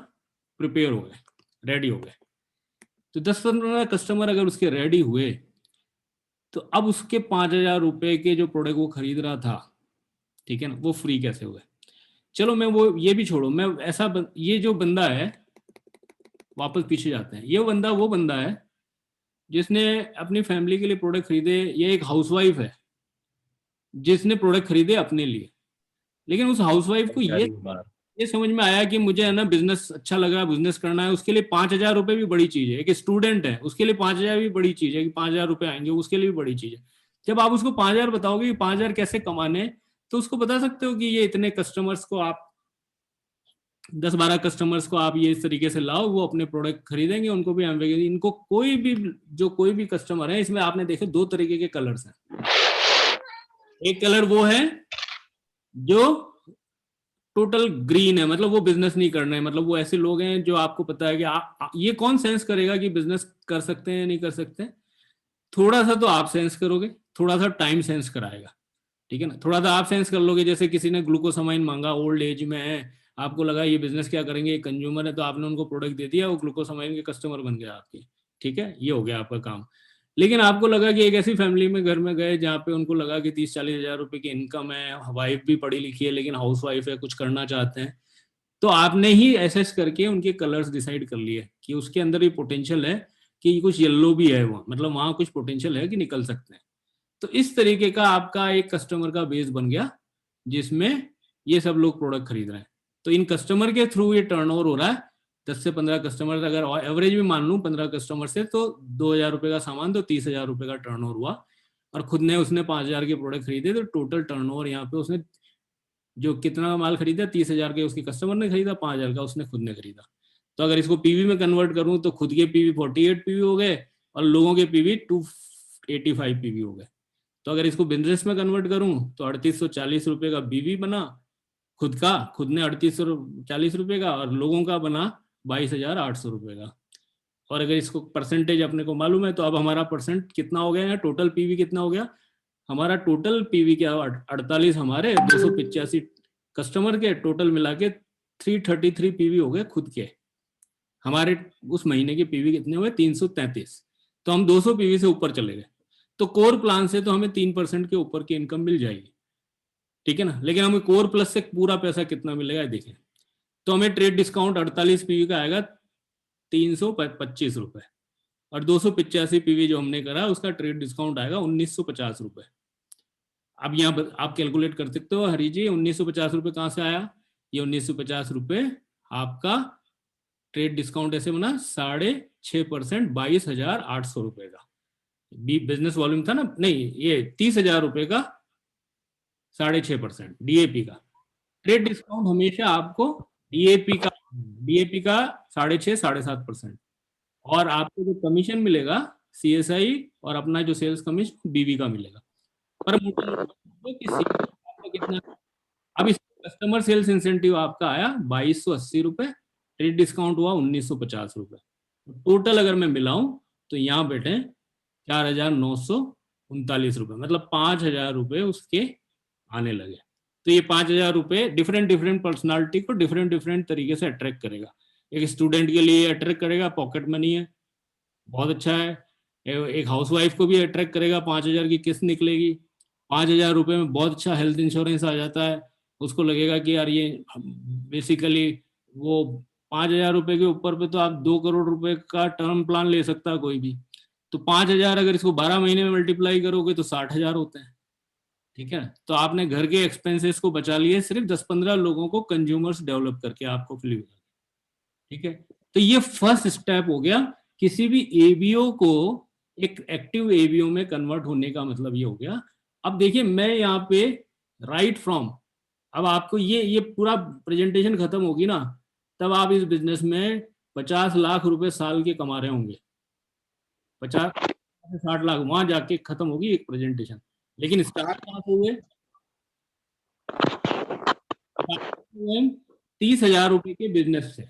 प्रिपेयर हो गए, रेडी हो गए। तो 10-15 कस्टमर अगर उसके रेडी हुए तो अब उसके 5,000 रुपए के जो प्रोडक्ट वो खरीद रहा था, ठीक है ना, वो फ्री कैसे हुए। चलो मैं वो ये भी छोड़ो, मैं ऐसा ये जो बंदा है, वापस पीछे जाते हैं, ये बंदा वो बंदा है जिसने अपनी फैमिली के लिए प्रोडक्ट खरीदे। ये एक हाउसवाइफ है जिसने प्रोडक्ट खरीदे अपने लिए, लेकिन उस हाउसवाइफ को ये समझ में आया कि मुझे है ना बिजनेस अच्छा लगा, बिजनेस करना है। उसके लिए 5,000 रुपए भी बड़ी चीज है। एक स्टूडेंट है उसके लिए 5,000 भी बड़ी चीज है, कि 5,000 रुपए आएंगे उसके लिए भी बड़ी चीज है। जब आप उसको 5,000 बताओगे कि 5,000 कैसे कमाने, तो उसको बता सकते हो कि ये इतने कस्टमर्स को आप 10-12 कस्टमर्स को आप ये इस तरीके से लाओ, वो अपने प्रोडक्ट खरीदेंगे, उनको भी इनको कोई भी कस्टमर है, इसमें आपने देखे 2 तरीके के कलर्स हैं। एक कलर वो है जो टोटल ग्रीन है, मतलब वो बिजनेस नहीं करना है, मतलब वो ऐसे लोग हैं जो आपको पता है कि ये कौन सेंस करेगा कि बिजनेस कर सकते हैं या नहीं कर सकते। थोड़ा सा तो आप सेंस करोगे, थोड़ा सा टाइम सेंस कराएगा, ठीक है ना। थोड़ा सा आप सेंस कर लोगे, जैसे किसी ने ग्लूकोसामाइन मांगा, ओल्ड एज में है, आपको लगा ये बिजनेस क्या करेंगे, ये कंज्यूमर है, तो आपने उनको प्रोडक्ट दे दिया, वो ग्लूकोसामाइन के कस्टमर बन गया आपके, ठीक है, ये हो गया आपका काम। लेकिन आपको लगा कि एक ऐसी फैमिली में घर में गए जहाँ पे उनको लगा कि 30-40 हजार रुपए की इनकम है, वाइफ भी पढ़ी लिखी है लेकिन हाउस वाइफ है, कुछ करना चाहते हैं, तो आपने ही एसेस करके उनके कलर्स डिसाइड कर लिए कि उसके अंदर भी पोटेंशियल है, कि कुछ येलो भी है, वो मतलब वहां कुछ पोटेंशियल है कि निकल सकते हैं। तो इस तरीके का आपका एक कस्टमर का बेस बन गया जिसमें ये सब लोग प्रोडक्ट खरीद रहे हैं। तो इन कस्टमर के थ्रू ये टर्नओवर हो रहा है 10 से 15 कस्टमर, अगर एवरेज भी मान लूं 15 कस्टमर से, तो 2,000 रुपए का सामान तो 30,000 रुपए का टर्नओवर हुआ, और खुद ने उसने 5,000 के प्रोडक्ट खरीदे, तो टोटल टर्नओवर यहाँ पे उसने जो कितना माल खरीदा 30,000 के उसके कस्टमर ने खरीदा, 5,000 का उसने खुद ने खरीदा। तो अगर इसको पीवी में कन्वर्ट करूं तो खुद के पीवी 48 पीवी हो गए और लोगों के पीवी 285 पीवी हो गए। तो अगर इसको बिजनेस में कन्वर्ट करूं तो 3840 रुपए का बीवी बना खुद का, खुद ने 3840 रुपए का, और लोगों का बना 22,800 रुपए का। और अगर इसको परसेंटेज अपने को मालूम है तो अब हमारा परसेंट कितना हो गया है, टोटल पीवी कितना हो गया हमारा, टोटल पीवी क्या 48 हमारे 285 कस्टमर के, टोटल मिला के 333 पीवी हो गए खुद के। हमारे उस महीने के पीवी कितने हुए 333, तो हम 200 पीवी से ऊपर चले गए। तो कोर प्लान से तो हमें 3% के ऊपर की इनकम मिल जाएगी, ठीक है ना। लेकिन हमें कोर प्लस से पूरा पैसा कितना मिलेगा देखें, तो हमें ट्रेड डिस्काउंट 48 पीवी का आएगा 325 रुपए, और 285 पीवी जो हमने करा उसका ट्रेड डिस्काउंट आएगा 1950 रुपए। अब यहाँ आप कैलकुलेट कर सकते हो हरी जी, 1950 रुपए कहाँ से आया, ये 1950 रुपए आपका ट्रेड डिस्काउंट ऐसे बना 6.5%, 22,800 रुपए का बिजनेस वॉल्यूम था ना, नहीं ये 30,000 रुपए का 6.5% डीएपी का ट्रेड डिस्काउंट हमेशा आपको डीएपी का 6.5 7.5%, और आपको जो कमीशन मिलेगा सीएसआई और अपना जो सेल्स कमीशन बीवी का मिलेगा। पर कितना, अब इस कस्टमर सेल्स इंसेंटिव आपका आया 2280 रुपए, ट्रेड डिस्काउंट हुआ 1950 रुपए, टोटल अगर मैं मिलाऊं तो यहाँ बैठे 4,939 रुपए, मतलब 5,000 रुपए उसके आने लगे। तो ये 5,000 रुपए डिफरेंट पर्सनालिटी को डिफरेंट तरीके से अट्रैक्ट करेगा। एक स्टूडेंट के लिए अट्रैक्ट करेगा, पॉकेट मनी है, बहुत अच्छा है। एक हाउसवाइफ को भी अट्रैक्ट करेगा, 5,000 की किस्त निकलेगी, 5,000 रुपए में बहुत अच्छा हेल्थ इंश्योरेंस आ जाता है, उसको लगेगा कि यार ये बेसिकली वो 5,000 रुपए के ऊपर पे तो आप 2 करोड़ रुपए का टर्म प्लान ले सकता है कोई भी। तो 5,000 अगर इसको 12 महीने में मल्टीप्लाई करोगे तो 60,000 होते हैं, ठीक है। तो आपने घर के एक्सपेंसेस को बचा लिए सिर्फ 10-15 लोगों को कंज्यूमर्स डेवलप करके आपको फ्री, ठीक है। तो ये फर्स्ट स्टेप हो गया किसी भी एबीओ को एक एक्टिव एबीओ में कन्वर्ट होने का, मतलब ये हो गया। अब देखिए मैं यहाँ पे राइट फ्रॉम, अब आपको ये पूरा प्रेजेंटेशन खत्म होगी ना, तब आप इस बिजनेस में 50 लाख रुपए साल के कमा रहे होंगे, 50 से 60 लाख, वहां जाके खत्म होगी एक प्रेजेंटेशन। लेकिन स्टार्ट कहाँ से हुए, 30,000 रुपए के बिजनेस से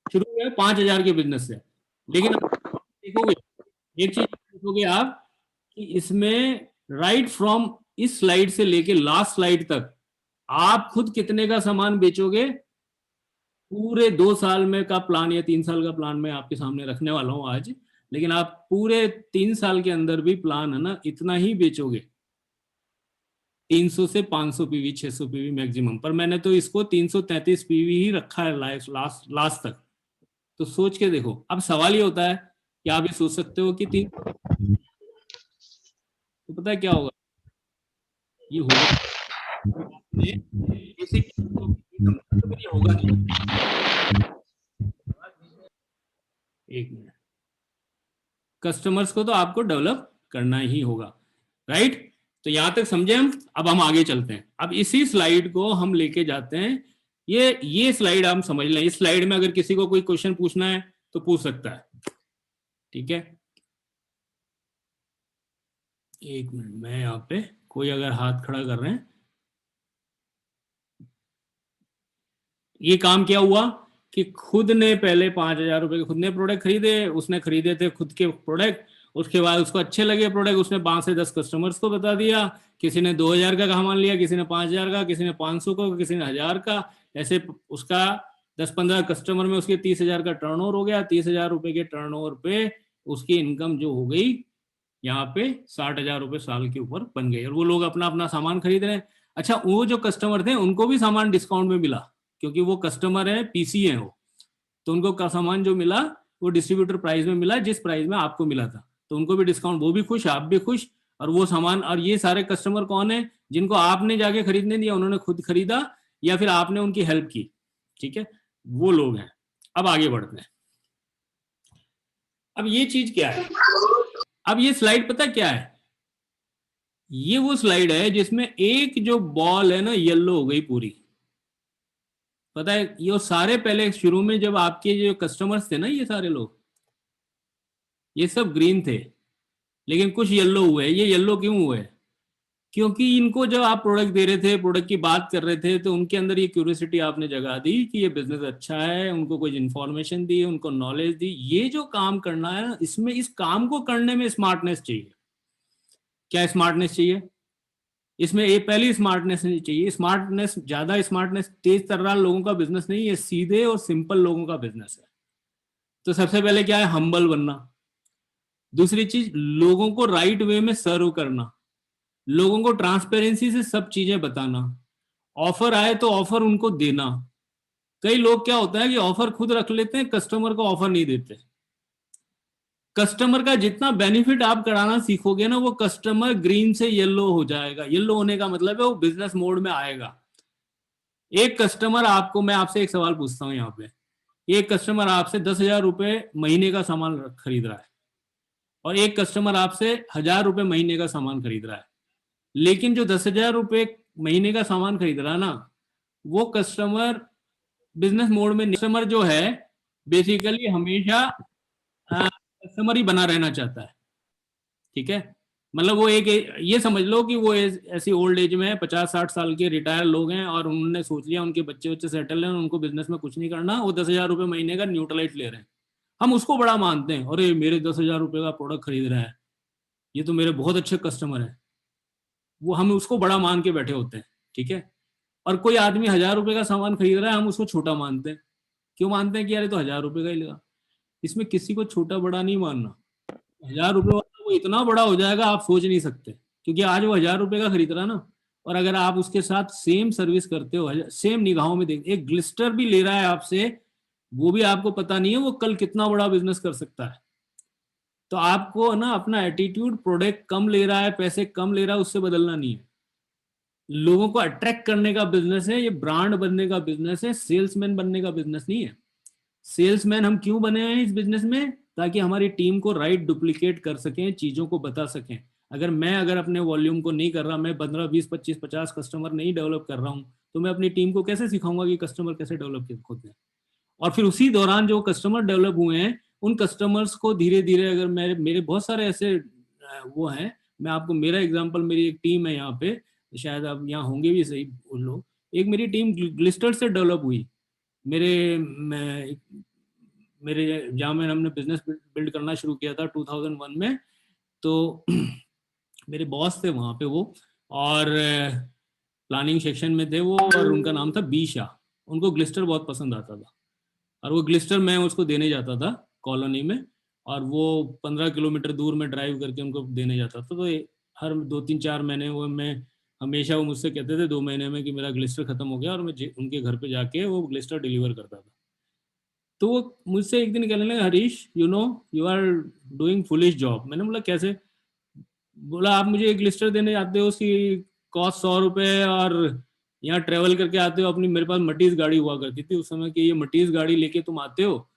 शुरू हुए, 5,000 के बिजनेस से। लेकिन देखोगे एक चीज देखोगे आप कि इसमें राइट फ्रॉम इस स्लाइड से लेके लास्ट स्लाइड तक आप खुद कितने का सामान बेचोगे, पूरे 2 साल में का प्लान या 3 साल का प्लान मैं आपके सामने रखने वाला हूं आज। लेकिन आप पूरे 3 साल के अंदर भी प्लान है ना इतना ही बेचोगे, 300 से 500 पीवी, 600 पीवी मैक्सिमम। पर मैंने तो इसको 333 पीवी ही रखा है लास्ट तक। तो सोच के देखो। अब सवाल ये होता है कि आप ये सोच सकते हो कि तो पता है क्या होगा, ये होगा होगा नहीं। एक मिनट, कस्टमर्स को तो आपको डेवलप करना ही होगा, राइट। तो यहां तक समझे हम। अब हम आगे चलते हैं। अब इसी स्लाइड को हम लेके जाते हैं, ये स्लाइड हम समझ लें। इस स्लाइड में अगर किसी को कोई क्वेश्चन पूछना है तो पूछ सकता है, ठीक है। एक मिनट, मैं यहाँ पे कोई अगर हाथ खड़ा कर रहे हैं, ये काम क्या हुआ कि खुद ने पहले 5,000 रुपए के खुद ने प्रोडक्ट खरीदे, उसने खरीदे थे खुद के प्रोडक्ट। उसके बाद उसको अच्छे लगे प्रोडक्ट, उसने 5 से 10 कस्टमर्स को बता दिया। किसी ने 2,000 का सामान लिया, किसी ने 5,000 का, किसी ने 500 का, किसी ने 1,000 का। ऐसे उसका 10-15 कस्टमर में उसके 30,000 का टर्नओवर हो गया। 30,000 रुपए के टर्नओवर पे उसकी इनकम जो हो गई यहाँ पे 60,000 रुपए साल के ऊपर बन गई। और वो लोग अपना अपना सामान खरीद रहे हैं। अच्छा, वो जो कस्टमर थे उनको भी सामान डिस्काउंट में मिला, क्योंकि वो कस्टमर है, पीसी है वो, तो उनको सामान जो मिला वो डिस्ट्रीब्यूटर प्राइस में मिला, जिस प्राइस में आपको मिला था। तो उनको भी डिस्काउंट, वो भी खुश, आप भी खुश। और वो सामान, और ये सारे कस्टमर कौन है, जिनको आपने जाके खरीदने दिया, उन्होंने खुद खरीदा या फिर आपने उनकी हेल्प की। ठीक है, वो लोग हैं। अब आगे बढ़ते हैं। अब ये चीज क्या है, अब ये स्लाइड पता क्या है, ये वो स्लाइड है जिसमें एक जो बॉल है ना येलो हो गई पूरी, पता है। ये सारे पहले शुरू में जब आपके जो कस्टमर्स थे ना, ये सारे लोग, ये सब ग्रीन थे, लेकिन कुछ येलो हुए। ये येलो क्यों हुए? क्योंकि इनको जब आप प्रोडक्ट दे रहे थे, प्रोडक्ट की बात कर रहे थे, तो उनके अंदर ये क्यूरियोसिटी आपने जगा दी कि ये बिजनेस अच्छा है, उनको कुछ इन्फॉर्मेशन दी, उनको नॉलेज दी। ये जो काम करना है ना, इसमें इस काम को करने में स्मार्टनेस चाहिए। क्या स्मार्टनेस चाहिए इसमें? ये पहली स्मार्टनेस नहीं चाहिए। स्मार्टनेस, ज्यादा स्मार्टनेस, तेज तर्रार लोगों का बिजनेस नहीं है, सीधे और सिंपल लोगों का बिजनेस है। तो सबसे पहले क्या है? हम्बल बनना। दूसरी चीज, लोगों को राइट वे में सर्व करना, लोगों को ट्रांसपेरेंसी से सब चीजें बताना। ऑफर आए तो ऑफर उनको देना। कई लोग क्या होता है कि ऑफर खुद रख लेते हैं, कस्टमर को ऑफर नहीं देते। कस्टमर का जितना बेनिफिट आप कराना सीखोगे ना, वो कस्टमर ग्रीन से येलो हो जाएगा। येलो होने का मतलब है वो बिजनेस मोड में आएगा। एक कस्टमर आपको, मैं आपसे एक सवाल पूछता हूं यहाँ पे, एक कस्टमर आपसे 10,000 रुपए महीने का सामान खरीद रहा है और एक कस्टमर आपसे 1,000 रुपए महीने का सामान खरीद रहा है। लेकिन जो 10,000 रुपए महीने का सामान खरीद रहा है ना, वो कस्टमर बिजनेस मोड में, कस्टमर जो है बेसिकली हमेशा कस्टमर ही बना रहना चाहता है। ठीक है, मतलब वो एक, ये समझ लो कि वो ऐसी ओल्ड एज में है, 50-60 साल के रिटायर लोग हैं और उन्होंने सोच लिया उनके बच्चे बच्चे सेटल हैं, उनको बिजनेस में कुछ नहीं करना, वो 10,000 रुपए महीने का न्यूट्रलाइट ले रहे हैं। हम उसको बड़ा मानते हैं, अरे मेरे 10,000 रुपए का प्रोडक्ट खरीद रहा है, ये तो मेरे बहुत अच्छे कस्टमर है। वो हम उसको बड़ा मान के बैठे होते हैं। ठीक है, और कोई आदमी 1,000 रुपए का सामान खरीद रहा है, हम उसको छोटा मानते हैं। क्यों मानते हैं? कि यार तो 1,000 रुपए का ही लेगा। इसमें किसी को छोटा बड़ा नहीं मानना। 1,000 रुपए वाला वो इतना बड़ा हो जाएगा आप सोच नहीं सकते, क्योंकि आज वो 1,000 रुपए का खरीद रहा है ना, और अगर आप उसके साथ सेम सर्विस करते हो, सेम निगाहों में देख, एक ग्लिस्टर भी ले रहा है आपसे, वो भी आपको पता नहीं है वो कल कितना बड़ा बिजनेस कर सकता है। तो आपको ना अपना एटीट्यूड, प्रोडक्ट कम ले रहा है, पैसे कम ले रहा है, उससे बदलना नहीं है। लोगों को अट्रैक्ट करने का बिजनेस है, ये ब्रांड बनने का बिजनेस है, सेल्समैन बनने का बिजनेस नहीं है। सेल्समैन हम क्यों बने हैं इस बिजनेस में? ताकि हमारी टीम को राइट डुप्लीकेट कर सकें, चीजों को बता सकें। अगर अपने वॉल्यूम को नहीं कर रहा, मैं 15, 20, 25, 50 कस्टमर नहीं डेवलप कर रहा हूं, तो मैं अपनी टीम को कैसे सिखाऊंगा कि कस्टमर कैसे डेवलप होते हैं? और फिर उसी दौरान जो कस्टमर डेवलप हुए हैं, उन कस्टमर्स को धीरे धीरे, अगर मेरे बहुत सारे ऐसे वो हैं, मैं आपको मेरा एग्जांपल, मेरी एक टीम है यहाँ पे, शायद आप यहाँ होंगे भी सही उन लोग। एक मेरी टीम ग्लिस्टर से डेवलप हुई। मेरे जहाँ में हमने बिजनेस बिल्ड करना शुरू किया था 2001 में, तो मेरे बॉस थे वहाँ पे वो, और प्लानिंग सेक्शन में थे वो, और उनका नाम था बी शाह। उनको ग्लिस्टर बहुत पसंद आता था, और वो ग्लिस्टर मैं उसको देने जाता था कॉलोनी में, और वो 15 किलोमीटर दूर में ड्राइव करके उनको देने जाता था। तो हर 2-3-4 महीने वो, मैं हमेशा, वो मुझसे कहते थे 2 महीने में कि मेरा ग्लिस्टर खत्म हो गया, और मैं उनके घर पे जाके वो ग्लिस्टर डिलीवर करता था। तो वो मुझसे एक दिन कहने लगे, Harish you are doing foolish job. मैंने बोला कैसे? बोला आप मुझे एक ग्लिस्टर देने जाते हो, उसकी कॉस्ट 100 रुपये, और यहाँ ट्रेवल करके आते हो अपनी, मेरे पास मटीज गाड़ी हुआ करती थी उस समय, कि ये मटीज गाड़ी लेके तुम आते हो,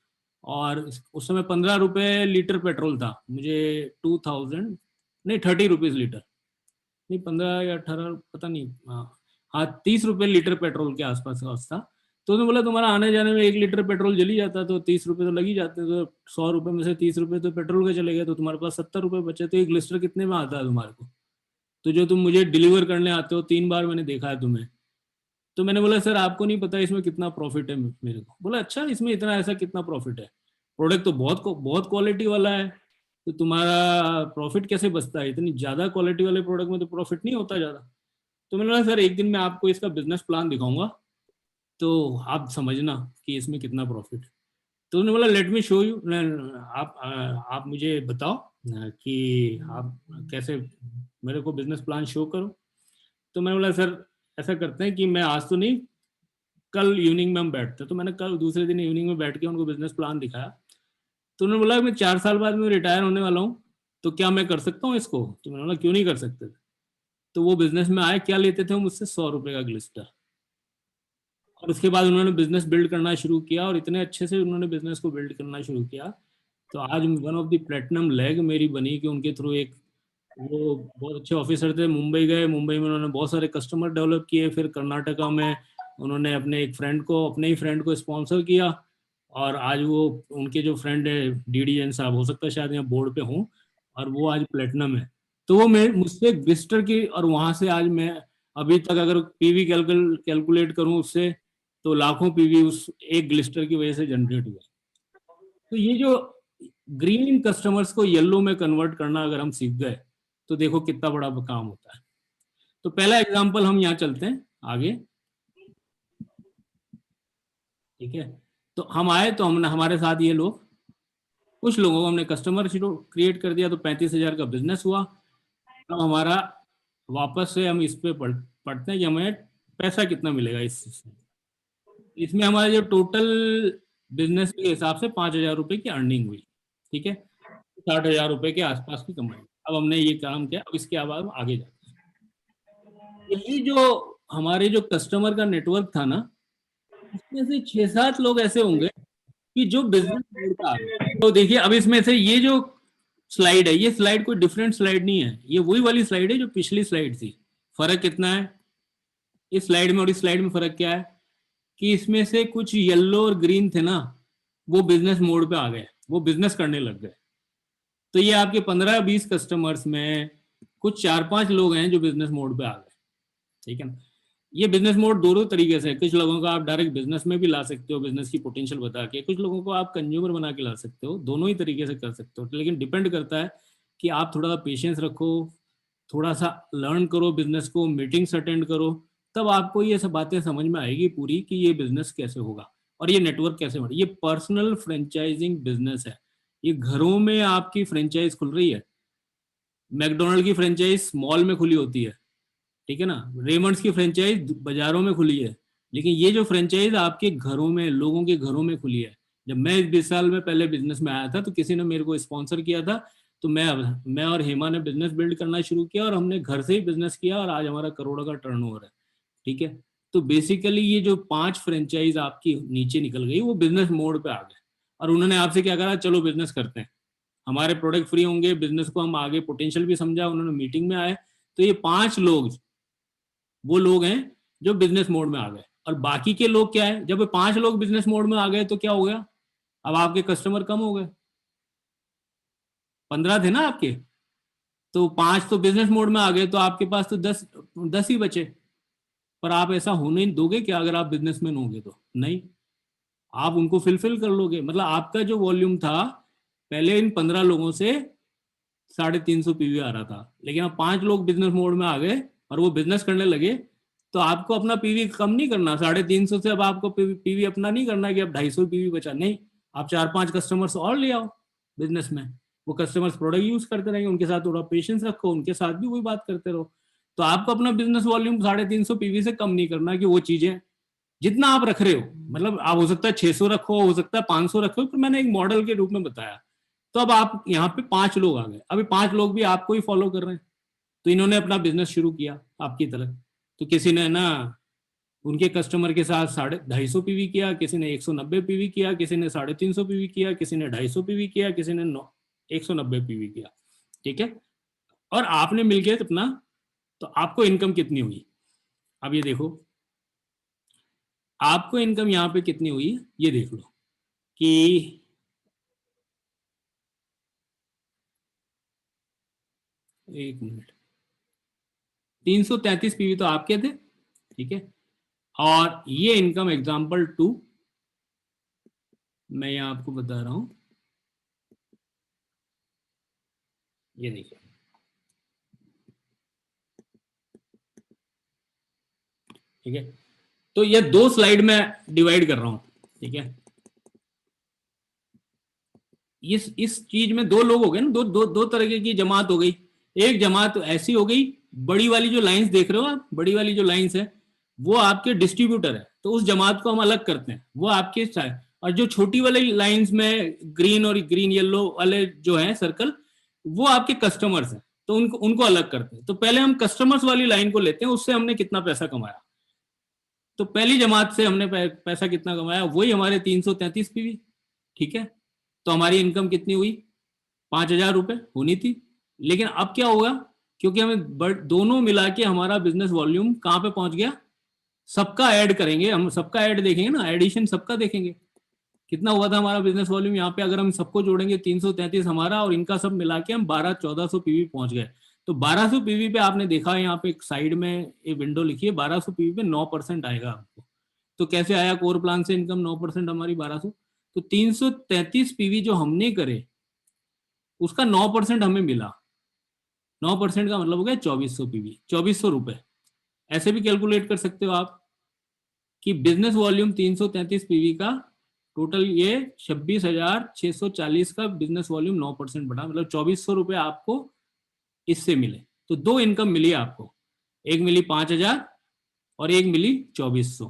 और उस समय 15 रुपये लीटर पेट्रोल था। मुझे 2000 नहीं 30 रुपीज लीटर, नहीं 15 या 18, पता नहीं, हाँ 30 रुपये लीटर पेट्रोल के आसपास का था। तो उसने बोला तुम्हारा आने जाने में 1 लीटर पेट्रोल जल ही जाता, तो 30 रुपये तो लग ही जाते, तो 100 रुपये में से 30 रुपये तो पेट्रोल के चले गए, तो तुम्हारे पास 70 रुपये बचे। तो एक ग्लिस्टर कितने में आता है तुम्हारे को? तो जो तुम मुझे डिलीवर करने आते हो, 3 बार मैंने देखा है तुम्हें। तो मैंने बोला सर आपको नहीं पता इसमें कितना प्रॉफिट है मेरे को। बोला अच्छा, इसमें इतना ऐसा कितना प्रॉफिट है? प्रोडक्ट तो बहुत क्वालिटी वाला है, तो तुम्हारा प्रॉफिट कैसे बचता है? इतनी ज्यादा क्वालिटी वाले प्रोडक्ट में तो प्रॉफिट नहीं होता ज्यादा। तो मैंने बोला सर एक दिन मैं आपको इसका बिजनेस प्लान दिखाऊंगा, तो आप समझना कि इसमें कितना प्रॉफिट है। तो उन्होंने बोला लेट मी शो यू, आप मुझे बताओ कि आप कैसे, मेरे को बिजनेस प्लान शो करो। तो मैंने बोला सर ऐसा करते हैं कि मैं आज तो नहीं, कल इवनिंग में हम बैठते। तो मैंने कल दूसरे दिन इवनिंग में बैठ के उनको बिजनेस प्लान दिखाया। तो उन्होंने बोला मैं 4 साल बाद मैं रिटायर होने वाला हूँ, तो क्या मैं कर सकता हूँ इसको? तो मैंने बोला क्यों नहीं कर सकते। तो वो बिजनेस में आए, क्या लेते थे वो मुझसे? 100 रुपये का ग्लिस्टर। और उसके बाद उन्होंने बिजनेस बिल्ड करना शुरू किया और इतने अच्छे से उन्होंने बिजनेस को बिल्ड करना शुरू किया। तो आज one of the platinum leg मेरी बनी कि उनके थ्रू एक, वो बहुत अच्छे ऑफिसर थे, मुंबई गए, मुंबई में उन्होंने बहुत सारे कस्टमर डेवलप किए, फिर कर्नाटका में उन्होंने अपने एक फ्रेंड को, अपने ही फ्रेंड को स्पॉन्सर किया, और आज वो, उनके जो फ्रेंड है डीडी जैन साहब, हो सकता है शायद यहाँ बोर्ड पे हों, और वो आज प्लेटिनम है। तो वो मैं मुझसे ग्लिस्टर की, और वहां से आज मैं अभी तक अगर पीवी कैलकुलेट करूं उससे, तो लाखों पीवी उस एक ग्लिस्टर की वजह से जनरेट हुआ। तो ये जो ग्रीन कस्टमर्स को येलो में कन्वर्ट करना अगर हम सीख गए तो देखो कितना बड़ा काम होता है। तो पहला एग्जांपल हम यहाँ चलते हैं आगे, ठीक है। तो हम आए, तो हमने, हमारे साथ ये लोग, कुछ लोगों को हमने कस्टमर क्रिएट कर दिया, तो 35,000 का बिजनेस हुआ। अब हमारा वापस से हम इस पे पढ़ते हैं कि हमें पैसा कितना मिलेगा इसमें हमारा जो टोटल बिजनेस के हिसाब से 5,000 रुपए की अर्निंग हुई, ठीक है, 60,000 रुपए के आसपास की कमाई। अब हमने ये काम किया, अब इसके बाद आगे जाते हैं। ये जो हमारे जो कस्टमर का नेटवर्क था ना, इसमें से 6-7 लोग ऐसे होंगे कि जो बिजनेस मोड आ गए। तो देखिए अब इसमें से ये जो स्लाइड है, ये स्लाइड कोई डिफरेंट स्लाइड नहीं है, ये वही वाली स्लाइड है जो पिछली स्लाइड थी। फर्क कितना है इस स्लाइड में और इस स्लाइड में? फर्क क्या है कि इसमें से कुछ येलो और ग्रीन थे ना, वो बिजनेस मोड पे आ गए, वो बिजनेस करने लग गए। तो ये आपके 15-20 कस्टमर्स में कुछ 4-5 लोग हैं जो बिजनेस मोड पे आ गए, ठीक है ना। ये बिजनेस मोड दो तरीके से है, कुछ लोगों को आप डायरेक्ट बिजनेस में भी ला सकते हो, बिजनेस की पोटेंशियल बता के, कुछ लोगों को आप कंज्यूमर बना के ला सकते हो, दोनों ही तरीके से कर सकते हो। लेकिन डिपेंड करता है कि आप थोड़ा पेशेंस रखो, थोड़ा सा लर्न करो बिजनेस को, मीटिंग्स अटेंड करो, तब आपको ये सब बातें समझ में आएगी पूरी कि ये बिजनेस कैसे होगा और ये नेटवर्क कैसे बढ़े। ये पर्सनल फ्रेंचाइजिंग बिजनेस है, ये घरों में आपकी फ्रेंचाइज खुल रही है। मैकडोनल्ड की फ्रेंचाइज मॉल में खुली होती है, ठीक है ना, रेमंड्स की फ्रेंचाइज बाजारों में खुली है, लेकिन ये जो फ्रेंचाइज आपके घरों में, लोगों के घरों में खुली है। जब मैं 20 साल में पहले बिजनेस में आया था तो किसी ने मेरे को स्पॉन्सर किया था, तो मैं और हेमा ने बिजनेस बिल्ड करना शुरू किया और हमने घर से ही बिजनेस किया और आज हमारा करोड़ों का टर्नओवर है, ठीक है। तो बेसिकली ये जो 5 फ्रेंचाइज आपकी नीचे निकल गई, वो बिजनेस मोड पे आ गए और उन्होंने आपसे क्या करा, चलो बिजनेस करते हैं, हमारे प्रोडक्ट फ्री होंगे, बिजनेस को हम आगे पोटेंशियल भी समझा, उन्होंने मीटिंग में आए। तो ये 5 लोग वो लोग हैं जो बिजनेस मोड में आ गए। और बाकी के लोग क्या है, जब 5 लोग बिजनेस मोड में आ गए तो क्या हो गया, अब आपके कस्टमर कम हो गए। 15 थे ना आपके, तो 5 तो बिजनेस मोड में आ गए, तो आपके पास तो 10 ही बचे। पर आप ऐसा होने दोगे क्या अगर आप बिजनेसमैन होगे? तो नहीं, आप उनको फिलफिल कर लोगे। मतलब आपका जो वॉल्यूम था पहले इन 15 लोगों से 350 पीवी आ रहा था, लेकिन अब 5 लोग बिजनेस मोड में आ गए और वो बिजनेस करने लगे, तो आपको अपना पीवी कम नहीं करना 350 से। अब आपको पीवी अपना नहीं करना कि अब 250 पीवी बचा, नहीं, आप 4-5 कस्टमर्स और ले आओ बिजनेस में। वो कस्टमर्स प्रोडक्ट यूज करते रहेंगे, उनके साथ थोड़ा पेशेंस रखो, उनके साथ भी वही बात करते रहो। तो आपको अपना बिजनेस वॉल्यूम 350 पीवी से कम नहीं करना कि वो चीजें जितना आप रख रहे हो, मतलब आप हो सकता है 600 रखो, हो सकता है 500 रखो, पर मैंने एक मॉडल के रूप में बताया। तो अब आप यहाँ पे 5 लोग आ गए, अभी 5 लोग भी आपको ही फॉलो कर रहे हैं, तो इन्होंने अपना बिजनेस शुरू किया आपकी तरह। तो किसी ने ना उनके कस्टमर के साथ 250 पीवी किया, किसी ने 190 पीवी किया, किसी ने 350 पीवी किया, किसी ने 250 पीवी किया, किसी ने 190 पीवी किया, ठीक है। और आपने मिलकर अपना, तो आपको इनकम कितनी हुई? अब ये देखो आपको इनकम यहाँ पे कितनी हुई, ये देख लो कि एक मिनट, 333 पीवी तो आपके थे, ठीक है। और ये इनकम एग्जांपल 2 मैं यहाँ आपको बता रहा हूं, ये देखिए, ठीक है। तो ये 2 स्लाइड में डिवाइड कर रहा हूं, ठीक है। इस चीज में 2 लोग हो गए ना, दो तरह की जमात हो गई। एक जमात ऐसी हो गई, बड़ी वाली जो लाइंस देख रहे हो आप, बड़ी वाली जो लाइंस है वो आपके डिस्ट्रीब्यूटर है, तो उस जमात को हम अलग करते हैं, वो आपके साथ। और जो छोटी वाली लाइंस में ग्रीन और ग्रीन येलो वाले जो है सर्कल, वो आपके कस्टमर्स हैं, तो उनको अलग करते हैं। तो पहले हम कस्टमर्स वाली लाइन को लेते हैं, उससे हमने कितना पैसा कमाया। तो पहली जमात से हमने पैसा कितना कमाया, वही हमारे 333 पीवी, ठीक है। तो हमारी इनकम कितनी हुई, 5,000 रुपए होनी थी। लेकिन अब क्या होगा, क्योंकि हमें दोनों मिला के हमारा बिजनेस वॉल्यूम कहाँ पे पहुंच गया, सबका ऐड करेंगे, हम सबका ऐड देखेंगे ना, एडिशन सबका देखेंगे कितना हुआ था हमारा बिजनेस वॉल्यूम। यहाँ पे अगर हम सबको जोड़ेंगे 333 हमारा और इनका सब मिला के हम 1200-1400 पीवी पहुंच गए। तो 1200 पीवी पे आपने देखा यहाँ पे एक साइड में एक विंडो लिखी है, 1200 पीवी पे 9% आएगा आपको। तो कैसे आया कोर प्लान से इनकम 9% हमारी 1200। तो 333 पीवी जो हमने करे उसका 9% हमें मिला। 9% का मतलब हो गया 2400 पीवी, 2400 रुपए। ऐसे भी कैलकुलेट कर सकते हो आप कि बिजनेस वॉल्यूम 333 पीवी का टोटल ये 26,640 का बिजनेस वॉल्यूम 9% बढ़ा, मतलब 2400 रुपए आपको इससे मिले। तो दो इनकम मिली आपको, एक मिली 5,000 और एक मिली 2400।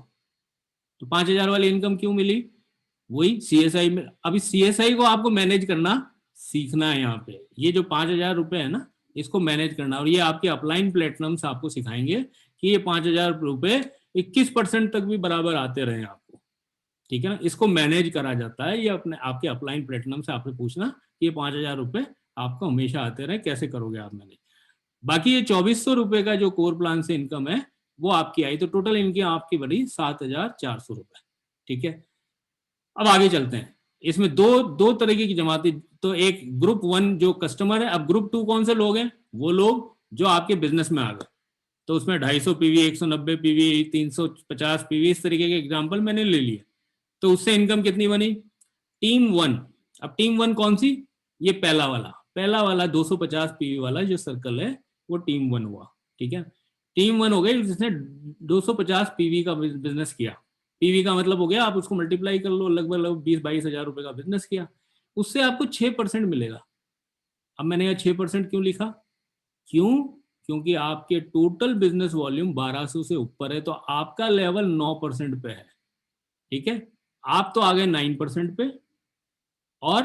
तो 5,000 वाली इनकम क्यों मिली, वही सीएसआई में। अभी सीएसआई को आपको मैनेज करना सीखना है। यहाँ पे ये जो 5,000 रुपए है ना, इसको मैनेज करना, और ये आपके अपलाइन प्लेटिनम से आपको सिखाएंगे कि ये 5,000 रुपए 21% तक भी बराबर आते रहे आपको, ठीक है ना। इसको मैनेज करा जाता है, ये अपने आपके अपलाइन प्लेटिनम से आपने पूछना कि ये 5,000 रुपए आपको हमेशा आते रहे, कैसे करोगे आप मैनेज। बाकी ये 2400 रुपए का जो कोर प्लान से इनकम है वो आपकी आई, तो टोटल इनकी आपकी बढ़ी 7,400 रुपए, ठीक है। अब आगे चलते हैं। इसमें दो तरीके की जमाती, तो एक ग्रुप 1 जो कस्टमर है। अब ग्रुप 2 कौन से लोग हैं, वो लोग जो आपके बिजनेस में आ गए। तो उसमें 250 पीवी, 190 पीवी, 350 पीवी, इस तरीके के एग्जाम्पल मैंने ले लिए। तो उससे इनकम कितनी बनी, टीम 1। अब टीम 1 कौन सी, ये पहला वाला 250 पीवी वाला जो सर्कल है वो टीम 1 हुआ, ठीक है। टीम 1 हो गई जिसने 250 पीवी का बिजनेस किया। पीवी का मतलब हो गया, आप उसको मल्टीप्लाई कर लो, लगभग 20-22 हजार रुपए का बिजनेस किया, उससे आपको 6% मिलेगा। अब मैंने यह 6% क्यों लिखा, क्योंकि आपके टोटल बिजनेस वॉल्यूम 1200 से ऊपर है, तो आपका लेवल 9% पे है, ठीक है। आप तो आ गए 9% पे, और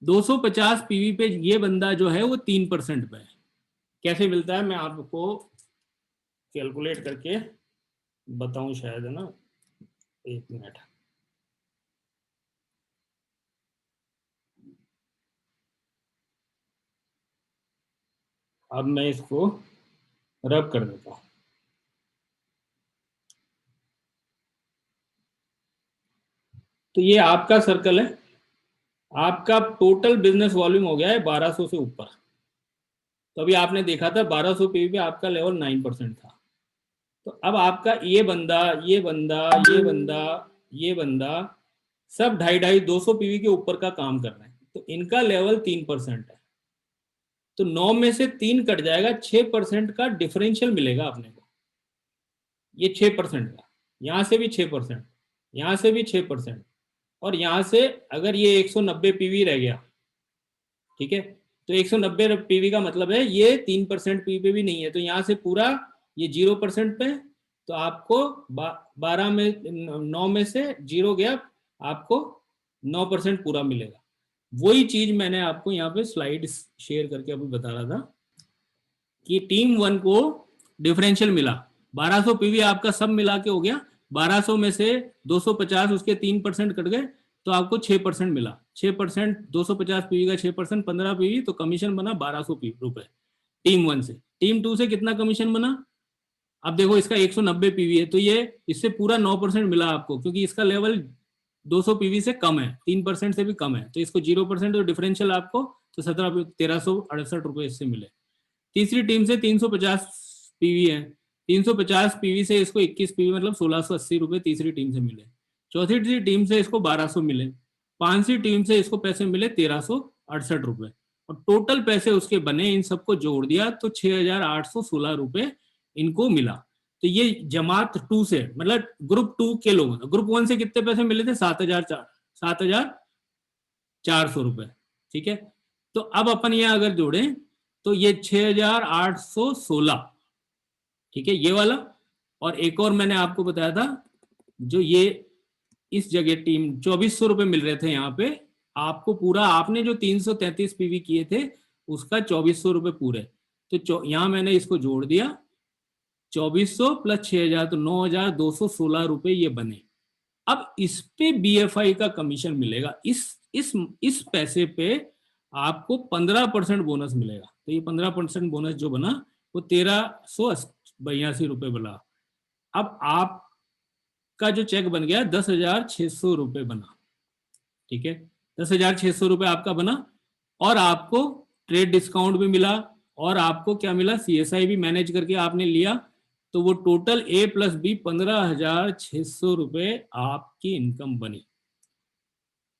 250 पीवी पे ये बंदा जो है वो 3% पे है। कैसे मिलता है मैं आपको कैलकुलेट करके बताऊं शायद, है ना, एक मिनट। अब मैं इसको रब कर देता हूं। तो ये आपका सर्कल है, आपका टोटल बिजनेस वॉल्यूम हो गया है 1200 से ऊपर। तो अभी आपने देखा था 1200 पीवी पे आपका लेवल 9% था। तो अब आपका ये बंदा सब 250 पीवी के ऊपर का काम कर रहे हैं, तो इनका लेवल 3% है। तो 9 में से 3 कट जाएगा, 6% का डिफरेंशियल मिलेगा अपने को। ये 6% का, यहां से भी 6%, यहां से भी 6%, और यहां से अगर ये 190 पीवी रह गया, ठीक है। तो 190 पीवी का मतलब है ये 3% पीवी पे भी नहीं है, तो यहां से पूरा ये 0% पे। तो आपको 12 में 9 में से 0 गया, आपको 9% पूरा मिलेगा। वही चीज मैंने आपको यहाँ पे स्लाइड शेयर करके अभी बता रहा था कि टीम 1 को डिफरेंशियल मिला, 1200 पीवी आपका सब मिला के हो गया। 1200 में से 250 उसके 3% कट गए, तो आपको 6% मिला। 6%, 250 पीवी का 6%, 15 पीवी, तो कमीशन बना 1200 रुपए टीम 1 से। टीम 2 से कितना कमीशन बना, अब देखो इसका 190 पीवी है, तो ये इससे पूरा 9% मिला आपको, क्योंकि इसका लेवल 200 पीवी से कम है, 3% से भी कम है, तो इसको 0% तो डिफरेंशियल आपको तो 1368 रुपए इससे मिले। तीसरी टीम से 350 पीवी है, 350 पीवी से इसको 21 पीवी मतलब 1680 रुपए तीसरी टीम से मिले। चौथी टीम से इसको 1200 मिले। पांचवी टीम से इसको पैसे मिले 1368 रुपए, और टोटल पैसे उसके बने, इन सबको जोड़ दिया तो 6,816 रुपए इनको मिला। तो ये जमात 2 से, मतलब ग्रुप 2 के लोगों ने। ग्रुप 1 से कितने पैसे मिले थे, 7,400 रुपए, ठीक है। तो अब अपन ये अगर जोड़ें तो ये 6,816, ठीक है, ये वाला। और एक और मैंने आपको बताया था, जो ये इस जगह टीम 2,400 रुपए मिल रहे थे यहाँ पे आपको, पूरा आपने जो 333 पीवी किए थे उसका 2,400 रुपए पूरे। तो यहाँ मैंने इसको जोड़ दिया, 2400 प्लस 6000 तो 9216 रुपए ये बने। अब इस पे BFI का कमीशन मिलेगा, इस पैसे पे आपको 15% बोनस मिलेगा। तो ये 15% बोनस जो बना वो 1382 रुपए बना। अब आपका जो चेक बन गया 10,600 रुपए बना, ठीक है, 10,600 रुपए आपका बना, और आपको ट्रेड डिस्काउंट भी मिला, और आपको क्या मिला, CSI भी मैनेज करके आपने लिया, तो वो टोटल A+B 15,600 रुपए आपकी इनकम बनी।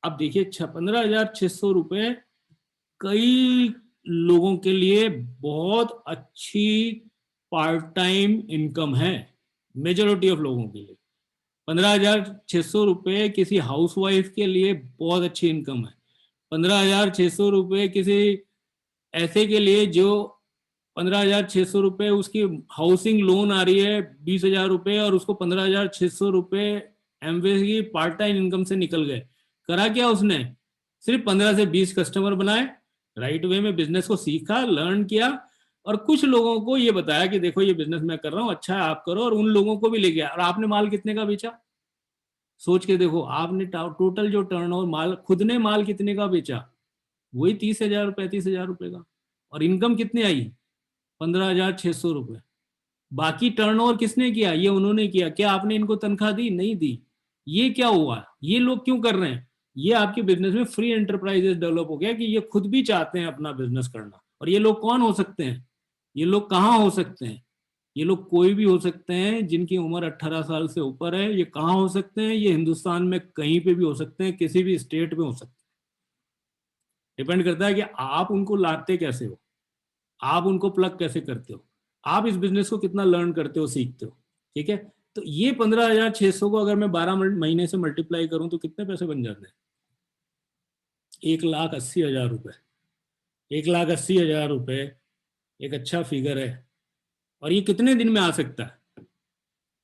अब देखिए 15,600 रुपए कई लोगों के लिए बहुत अच्छी पार्ट टाइम इनकम है, मेजॉरिटी ऑफ लोगों के लिए 15,600 रुपए किसी हाउसवाइफ के लिए बहुत अच्छी इनकम है। 15,600 रुपए किसी ऐसे के लिए जो 15,600 रुपए उसकी हाउसिंग लोन आ रही है 20,000 रुपए, और उसको 15,600 रुपए एमवे की पार्ट टाइम इनकम से निकल गए। करा क्या उसने, सिर्फ 15 से 20 कस्टमर बनाए, राइट वे में बिजनेस को सीखा, लर्न किया, और कुछ लोगों को ये बताया कि देखो ये बिजनेस मैं कर रहा हूँ, अच्छा है आप करो, और उन लोगों को भी ले गया। और आपने माल कितने का बेचा, सोच के देखो, आपने टोटल जो टर्नओवर माल, खुद ने माल कितने का बेचा, वही 30,000 35,000 रुपए का, और इनकम कितनी आई, 15,600 रुपए। बाकी टर्नओवर किसने किया, ये उन्होंने किया। क्या आपने इनको तनख्वाह दी, नहीं दी। ये क्या हुआ, ये लोग क्यों कर रहे हैं, ये आपके बिजनेस में फ्री एंटरप्राइजेस डेवलप हो गया कि ये खुद भी चाहते हैं अपना बिजनेस करना। और ये लोग कौन हो सकते हैं, ये लोग कहाँ हो सकते हैं, ये लोग कोई भी हो सकते हैं जिनकी उम्र 18 साल से ऊपर है। ये कहाँ हो सकते हैं, ये हिंदुस्तान में कहीं पे भी हो सकते हैं, किसी भी स्टेट में हो सकते हैं। डिपेंड करता है कि आप उनको लाते कैसे हो, आप उनको प्लग कैसे करते हो, आप इस बिजनेस को कितना लर्न करते हो, सीखते हो, ठीक है। तो ये 15,600 को अगर मैं 12 महीने से मल्टीप्लाई करूं तो कितने पैसे बन जाते हैं, 1,80,000 रुपए। 1,80,000 रुपए एक अच्छा फिगर है। और ये कितने दिन में आ सकता है,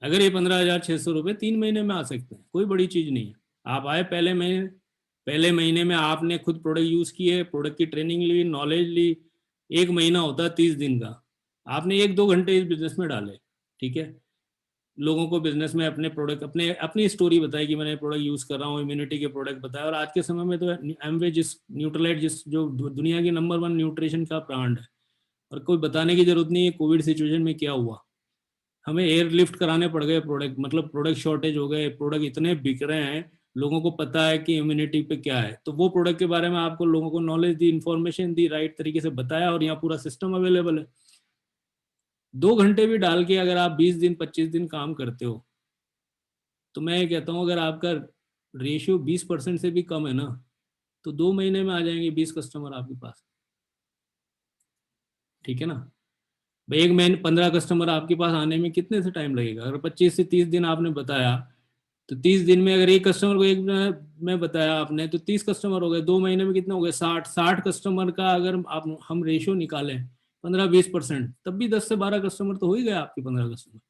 अगर ये 15,600 रुपए 3 महीने में आ सकते हैं, कोई बड़ी चीज नहीं है। आप आए पहले महीने में आपने खुद प्रोडक्ट यूज किए, प्रोडक्ट की ट्रेनिंग ली, नॉलेज ली। 1 महीना होता है 30 दिन का, आपने 1-2 घंटे इस बिजनेस में डाले, ठीक है। लोगों को बिजनेस में अपने प्रोडक्ट, अपनी स्टोरी बताई कि मैंने प्रोडक्ट यूज कर रहा हूँ, इम्यूनिटी के प्रोडक्ट बताया। और आज के समय में तो एमवे न्यूट्रलाइट जो दुनिया की नंबर 1 न्यूट्रिशन का ब्रांड है, और कोई बताने की जरूरत नहीं है कोविड सिचुएशन में क्या हुआ, हमें एयर लिफ्ट कराने पड़ गए प्रोडक्ट, मतलब प्रोडक्ट शॉर्टेज हो गए, प्रोडक्ट इतने बिक रहे हैं, लोगों को पता है कि इम्यूनिटी पे क्या है, तो वो प्रोडक्ट के बारे में आपको लोगों को नॉलेज दी, इन्फॉर्मेशन दी, राइट तरीके से बताया, और यहाँ पूरा सिस्टम अवेलेबल है। 2 घंटे भी डाल के अगर आप 20 दिन 25 दिन काम करते हो, तो मैं ये कहता हूँ अगर आपका रेशियो 20% से भी कम है ना, तो 2 महीने में आ जाएंगे 20 कस्टमर आपके पास, ठीक है ना। भाई 1 महीने 15 कस्टमर आपके पास आने में कितने से टाइम लगेगा, अगर 25 से 30 दिन आपने बताया, तो 30 दिन में अगर एक कस्टमर को 1 में बताया आपने, तो 30 कस्टमर हो गए, 2 महीने में कितने हो गए, 60 कस्टमर का अगर हम रेशियो निकालें 15-20%, तब भी 10 से 12 कस्टमर तो हो ही गया आपके, 15 कस्टमर,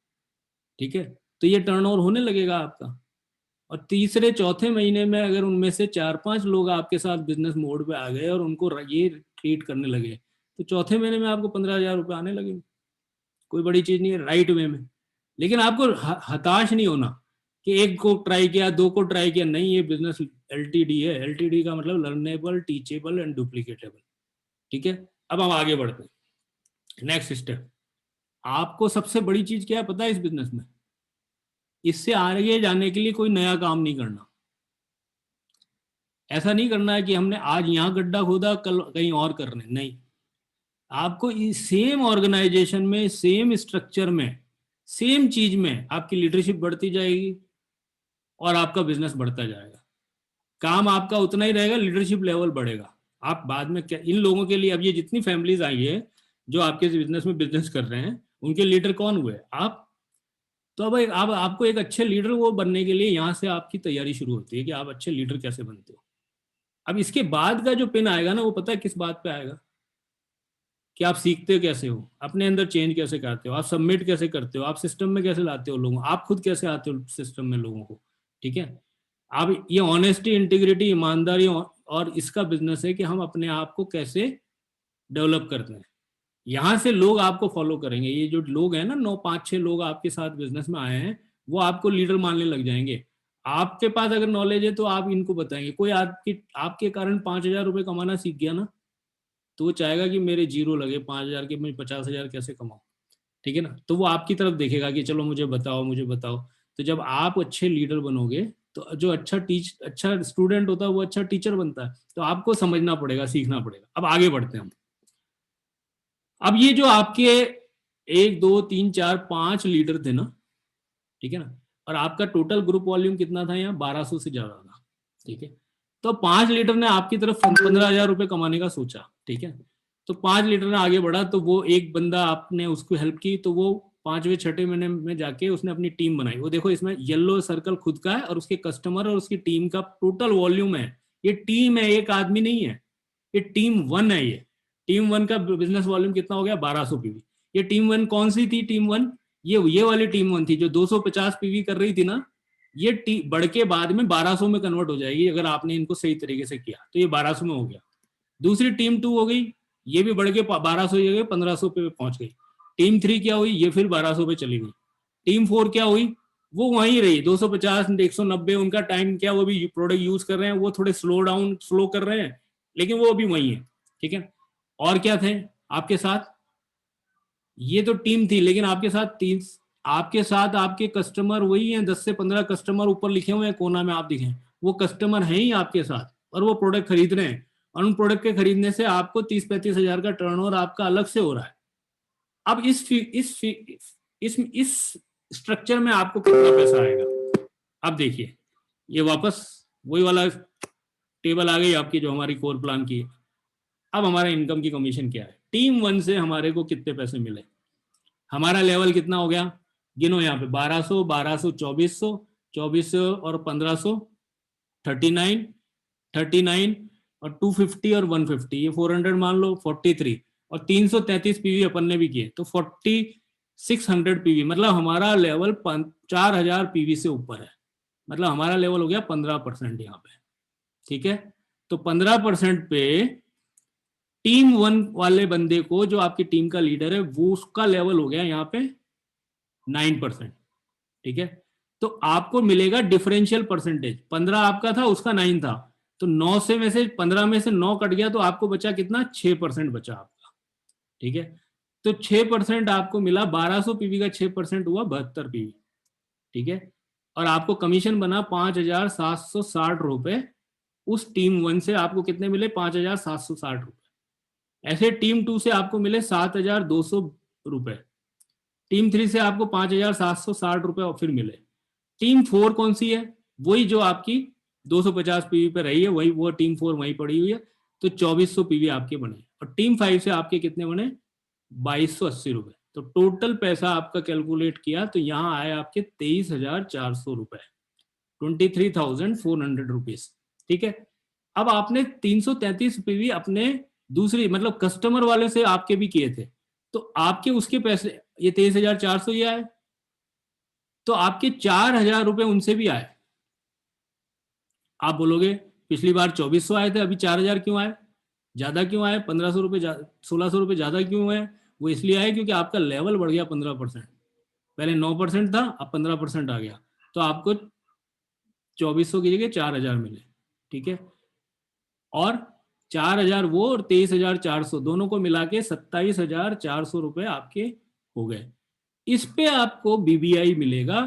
ठीक है। तो ये टर्नओवर होने लगेगा आपका। और तीसरे चौथे महीने में अगर उनमें से 4-5 लोग आपके साथ बिजनेस मोड पे आ गए और उनको ये ट्रीट करने लगे, तो चौथे महीने में आपको 15,000 रुपये आने लगे। कोई बड़ी चीज नहीं है, राइट वे में। लेकिन आपको हताश नहीं होना कि 1 को ट्राई किया, 2 को ट्राई किया, नहीं, ये बिजनेस LTD है। LTD का मतलब लर्नेबल, टीचेबल एंड डुप्लीकेटेबल, ठीक है। अब हम आगे बढ़ते हैं, नेक्स्ट स्टेप। आपको सबसे बड़ी चीज क्या है पता है इस बिजनेस में, इससे आगे जाने के लिए कोई नया काम नहीं करना। ऐसा नहीं करना है कि हमने आज यहाँ गड्ढा खोदा, कल कहीं और करने, नहीं। आपको सेम ऑर्गेनाइजेशन में, सेम स्ट्रक्चर में, सेम चीज में आपकी लीडरशिप बढ़ती जाएगी और आपका बिजनेस बढ़ता जाएगा। काम आपका उतना ही रहेगा, लीडरशिप लेवल बढ़ेगा। आप बाद में क्या, इन लोगों के लिए, अब ये जितनी फैमिलीज आई है जो आपके बिजनेस में बिजनेस कर रहे हैं, उनके लीडर कौन हुए, आप। तो अब आपको एक अच्छे लीडर वो बनने के लिए यहाँ से आपकी तैयारी शुरू होती है कि आप अच्छे लीडर कैसे बनते हो। अब इसके बाद का जो पिन आएगा ना, वो पता है किस बात पे आएगा, कि आप सीखते कैसे हो, अपने अंदर चेंज कैसे करते हो, आप सबमिट कैसे करते हो, आप सिस्टम में कैसे लाते हो लोगों, आप खुद कैसे आते हो सिस्टम में लोगों को, ठीक है। आप ये ऑनेस्टी, इंटीग्रिटी, ईमानदारी और इसका बिजनेस है कि हम अपने आप को कैसे डेवलप करते हैं। यहाँ से लोग आपको फॉलो करेंगे। ये जो लोग हैं ना 9-5-6 लोग आपके साथ बिजनेस में आए हैं, वो आपको लीडर मानने लग जाएंगे। आपके पास अगर नॉलेज है तो आप इनको बताएंगे। कोई आपके कारण 5,000 रुपये कमाना सीख गया ना, तो वो चाहेगा कि मेरे जीरो लगे 5,000 के, मैं 50,000 कैसे कमाऊं, ठीक है ना। तो वो आपकी तरफ देखेगा कि चलो मुझे बताओ मुझे बताओ। तो जब आप अच्छे लीडर बनोगे तो जो अच्छा स्टूडेंट होता है वो अच्छा टीचर बनता है। तो आपको समझना पड़ेगा, सीखना पड़ेगा। अब आगे बढ़ते हैं हम। अब ये जो आपके 1 2 3 4 5 लीडर थे ना, ठीक है ना, और आपका टोटल ग्रुप वॉल्यूम कितना था यहाँ, 1200 से ज्यादा था, ठीक है। तो 5 लीडर ने आपकी तरफ 15,000 रुपए कमाने का सोचा, ठीक है। तो 5 लीडर ने आगे बढ़ा, तो वो एक बंदा आपने उसको हेल्प की, तो वो 5वें 6ठे महीने में जाके उसने अपनी टीम बनाई। वो देखो इसमें येलो सर्कल खुद का है और उसके कस्टमर और उसकी टीम का टोटल वॉल्यूम है। ये टीम है, एक आदमी नहीं है, ये टीम 1 है। ये टीम 1 का बिजनेस वॉल्यूम कितना हो गया, 1200 पीवी। ये टीम 1 कौन सी थी, टीम 1 ये वाली टीम 1 थी जो 250 पीवी कर रही थी ना। ये बढ़ के बाद में 1200 में कन्वर्ट हो जाएगी अगर आपने इनको सही तरीके से किया, तो ये 1200 में हो गया। दूसरी टीम 2 हो गई, ये भी बढ़ के 1200 जगह 1500 पे पहुंच गई। टीम 3 क्या हुई, ये फिर 1200 पे चली गई। टीम 4 क्या हुई, वो वहीं रही 250 190। उनका टाइम क्या, वो भी प्रोडक्ट यूज कर रहे हैं, वो थोड़े स्लो कर रहे हैं, लेकिन वो अभी वहीं है, ठीक है। और क्या थे आपके साथ, ये तो टीम थी, लेकिन आपके साथ आपके कस्टमर वही हैं। 10 से 15 कस्टमर ऊपर लिखे हुए हैं कोना में, आप दिखें, वो कस्टमर हैं ही आपके साथ, और वो प्रोडक्ट खरीद रहे हैं। और उन प्रोडक्ट के खरीदने से आपको 30-35 हजार का टर्नओवर आपका अलग से हो रहा है। अब इस स्ट्रक्चर में आपको कितना पैसा आएगा। अब देखिए, ये वापस वही वाला टेबल आ गई आपकी जो हमारी कोर प्लान की है। अब हमारा इनकम की कमीशन क्या है, टीम 1 से हमारे को कितने पैसे मिले। हमारा लेवल कितना हो गया, गिनो यहाँ पे 1200 1200 2400 2400 और 1500 39 और 250 और 150, ये 400 मान लो, 43 और 333 पीवी अपन ने भी किए, तो 4600 पीवी। मतलब हमारा लेवल 4000 पीवी से ऊपर है। मतलब हमारा लेवल हो गया 15% यहाँ पे, ठीक है। तो 15% पे टीम 1 वाले बंदे को, जो आपकी टीम का लीडर है, वो उसका लेवल हो गया यहाँ पे 9%, ठीक है। तो आपको मिलेगा डिफरेंशियल परसेंटेज। 15 आपका था, उसका 9 था, तो 9 से में से 15 में से 9 कट गया, तो आपको बचा कितना, 6% बचा आपका, ठीक है। तो 6% आपको मिला, 1200 पीवी का 6% हुआ 72 पीवी, ठीक है। और आपको कमीशन बना 5,760 रुपए। उस टीम 1 से आपको कितने मिले, 5,760 रुपए। ऐसे टीम 2 से आपको मिले 7,200 रुपए। टीम 3 से आपको 5,760 रुपए और फिर मिले। टीम 4 कौन सी है, वही जो आपकी 250 पीवी पे रही है, वही वो टीम 4 वही पड़ी हुई है, तो 2400 पीवी आपके बने। और टीम 5 से आपके कितने बने, 2280 रुपए। तो टोटल पैसा आपका कैलकुलेट किया तो यहाँ आए आपके 23,400 रुपए, 23,400 रुपीज, ठीक है। अब आपने 333 पीवी अपने दूसरी मतलब कस्टमर वाले से आपके भी किए थे, तो आपके उसके पैसे ये 23,400 ही आए, तो आपके 4,000 रुपए उनसे भी आए। आप बोलोगे पिछली बार 2400 आए थे, अभी 4,000 क्यों आए, ज्यादा क्यों आए, 1500 रुपए 1600 रुपए ज्यादा क्यों हुए। वो इसलिए आए क्योंकि आपका लेवल बढ़ गया 15%। पहले 9% था, अब 15% आ गया, तो आपको 2400 की जगह 4,000 मिले, ठीक है। और 4,000 वो और 23,400 दोनों को मिला के 27,400 रुपए आपके हो गए। इस पे आपको बीबीआई मिलेगा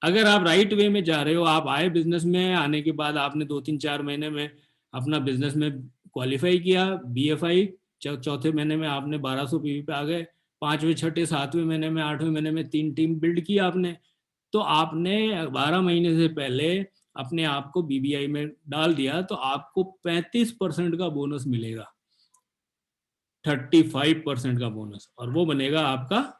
अगर आप राइट वे में जा रहे हो। आप आए बिजनेस में, आने के बाद आपने 2-3-4 महीने में अपना बिजनेस में क्वालिफाई किया, बीएफआई, चौथे महीने में आपने 1200 पीवी पे आ गए, 5वें 6ठे 7वें महीने में 8वें महीने में 3 टीम बिल्ड की आपने, तो आपने 12 महीने से पहले अपने आप को बीबीआई में डाल दिया, तो आपको 35% का बोनस मिलेगा, 35% का बोनस, और वो बनेगा आपका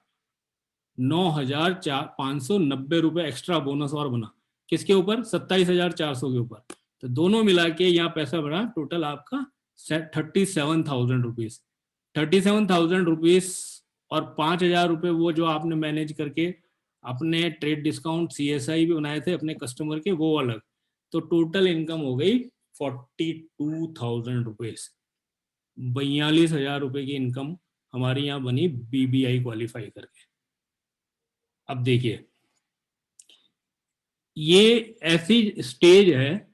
9,590 रुपए एक्स्ट्रा बोनस और बना। किसके ऊपर, 27,400 के ऊपर। तो दोनों मिला के यहाँ पैसा बना टोटल आपका 37,000 रुपीज। 37,000 रुपीज और 5,000 रुपए वो जो आपने मैनेज करके अपने ट्रेड डिस्काउंट सीएसआई भी बनाए थे अपने कस्टमर के, वो अलग, तो टोटल इनकम हो गई 42,000 रुपीज। 42,000 रुपए की इनकम हमारी यहाँ बनी BBI क्वालिफाई करके। अब देखिए, ये ऐसी स्टेज है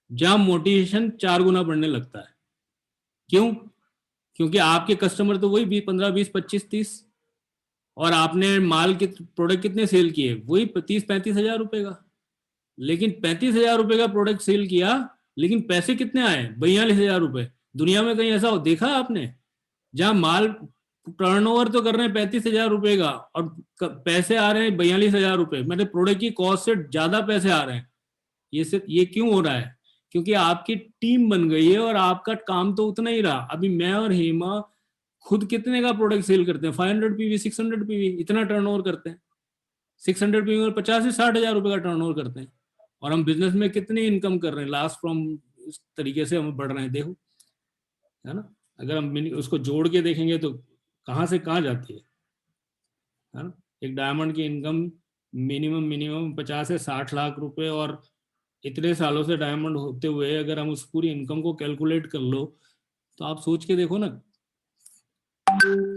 जहां मोटिवेशन 4 गुना बढ़ने लगता है। क्यों? क्योंकि आपके कस्टमर तो वही 15, 20, 25, 30, और आपने माल के प्रोडक्ट कितने सेल किए? वही 30-35 हजार रुपए का। लेकिन 35 हजार रुपए का प्रोडक्ट सेल किया, लेकिन पैसे कितने आए? 42 हजार रुपए। दुनिया में कहीं ऐसा देखा आपने जहां माल टर्नओवर तो कर रहे हैं 35 हजार रुपए का और पैसे आ रहे हैं 42 हजार रुपए? मतलब प्रोडक्ट की कॉस्ट से ज्यादा पैसे आ रहे हैं। ये क्यों हो रहा है? क्योंकि आपकी टीम बन गई है और आपका काम तो उतना ही रहा। अभी मैं और हेमा खुद कितने का प्रोडक्ट सेल करते हैं? 500 पीवी, 600 पीवी, इतना टर्नओवर करते हैं। 600 पीवी में 50 से 60 हजार रुपए का टर्नओवर करते हैं, और हम बिजनेस में कितनी इनकम कर रहे हैं? लास्ट फ्रॉम इस तरीके से हम बढ़ रहे हैं, देखो, है ना। अगर हम उसको जोड़ के देखेंगे तो कहाँ से कहाँ जाती है ना। एक डायमंड की इनकम मिनिमम 50 से 60 लाख रुपए, और इतने सालों से डायमंड होते हुए अगर हम उस पूरी इनकम को कैलकुलेट कर लो तो आप सोच के देखो ना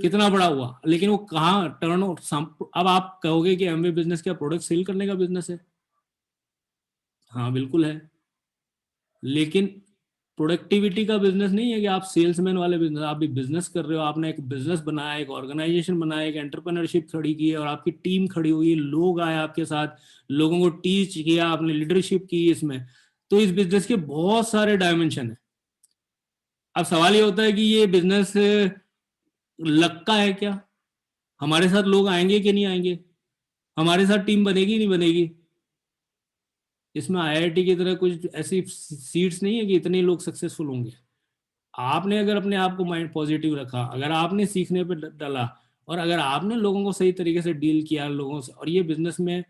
कितना बड़ा हुआ। लेकिन वो कहाँ टर्न। अब आप कहोगे कि एमवे बिजनेस क्या प्रोडक्ट सेल करने का बिजनेस है? हाँ बिल्कुल है, लेकिन प्रोडक्टिविटी का बिजनेस नहीं है कि आप सेल्समैन वाले बिजनेस। आप भी बिजनेस कर रहे हो, आपने एक बिजनेस बनाया, एक ऑर्गेनाइजेशन बनाया, एक एंटरप्रेन्योरशिप खड़ी की है, और आपकी टीम खड़ी हुई, लोग आए आपके साथ, लोगों को टीच किया, आपने लीडरशिप की इसमें। तो इस बिजनेस के बहुत सारे डायमेंशन है। अब सवाल ये होता है कि ये बिजनेस लक का है क्या? हमारे साथ लोग आएंगे कि नहीं आएंगे? हमारे साथ टीम बनेगी नहीं बनेगी? इसमें IIT की तरह कुछ ऐसी सीट्स नहीं है कि इतने लोग सक्सेसफुल होंगे। आपने अगर अपने आप को माइंड पॉजिटिव रखा, अगर आपने सीखने पे डाला, और अगर आपने लोगों को सही तरीके से डील किया लोगों से, और ये बिजनेस में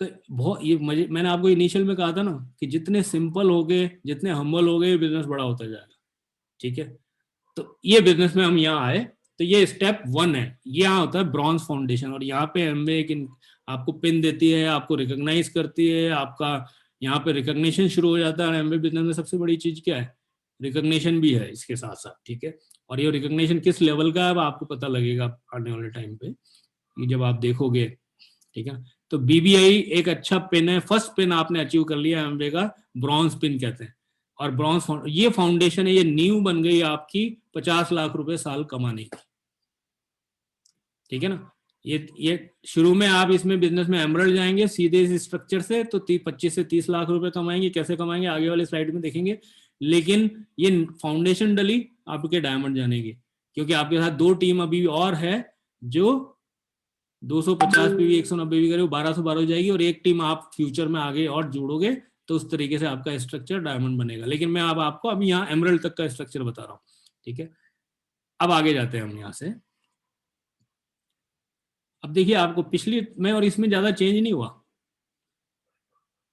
बहुत ये मैंने आपको इनिशियल में कहा था ना कि जितने सिंपल हो गए, जितने हम्बल हो गए, बिजनेस बड़ा होता जाएगा। ठीक है, तो ये बिजनेस में हम यहाँ आए तो ये स्टेप 1 है। ये यहाँ होता है ब्रॉन्ज फाउंडेशन, और यहाँ पे एमवे एक आपको पिन देती है, आपको रिकॉग्नाइज करती है, आपका यहाँ पे रिकॉग्निशन शुरू हो जाता है। एमवे बिजनेस में सबसे बड़ी चीज क्या है? रिकॉग्निशन भी है इसके साथ साथ। ठीक है, और ये रिकॉग्निशन किस लेवल का है अब आपको पता लगेगा आने वाले टाइम पे जब आप देखोगे। ठीक है, तो BBI एक अच्छा पिन है। फर्स्ट पिन आपने अचीव कर लिया एमवे का, ब्रॉन्ज पिन कहते हैं। और ब्रॉन्ज ये फाउंडेशन है, ये नींव बन गई आपकी 50 लाख रुपए साल कमाने की। ठीक है ना। ये शुरू में आप इसमें बिजनेस में एमरल्ड जाएंगे सीधे इस स्ट्रक्चर से तो 25 से 30 लाख रुपए कमाएंगे। कैसे कमाएंगे आगे वाले स्लाइड में देखेंगे। लेकिन ये फाउंडेशन डली आपके डायमंड जाने की, क्योंकि आपके साथ 2 टीम अभी और है जो 250 पे भी 190 भी करे 1212 जाएगी, और एक टीम आप फ्यूचर में आगे और जोड़ोगे तो उस तरीके से आपका स्ट्रक्चर डायमंड बनेगा। लेकिन मैं अब आपको अभी यहाँ एमरल्ड तक का स्ट्रक्चर बता रहा हूँ। ठीक है, अब आगे जाते हैं हम यहाँ से। अब देखिए आपको पिछली में और इसमें ज्यादा चेंज नहीं हुआ,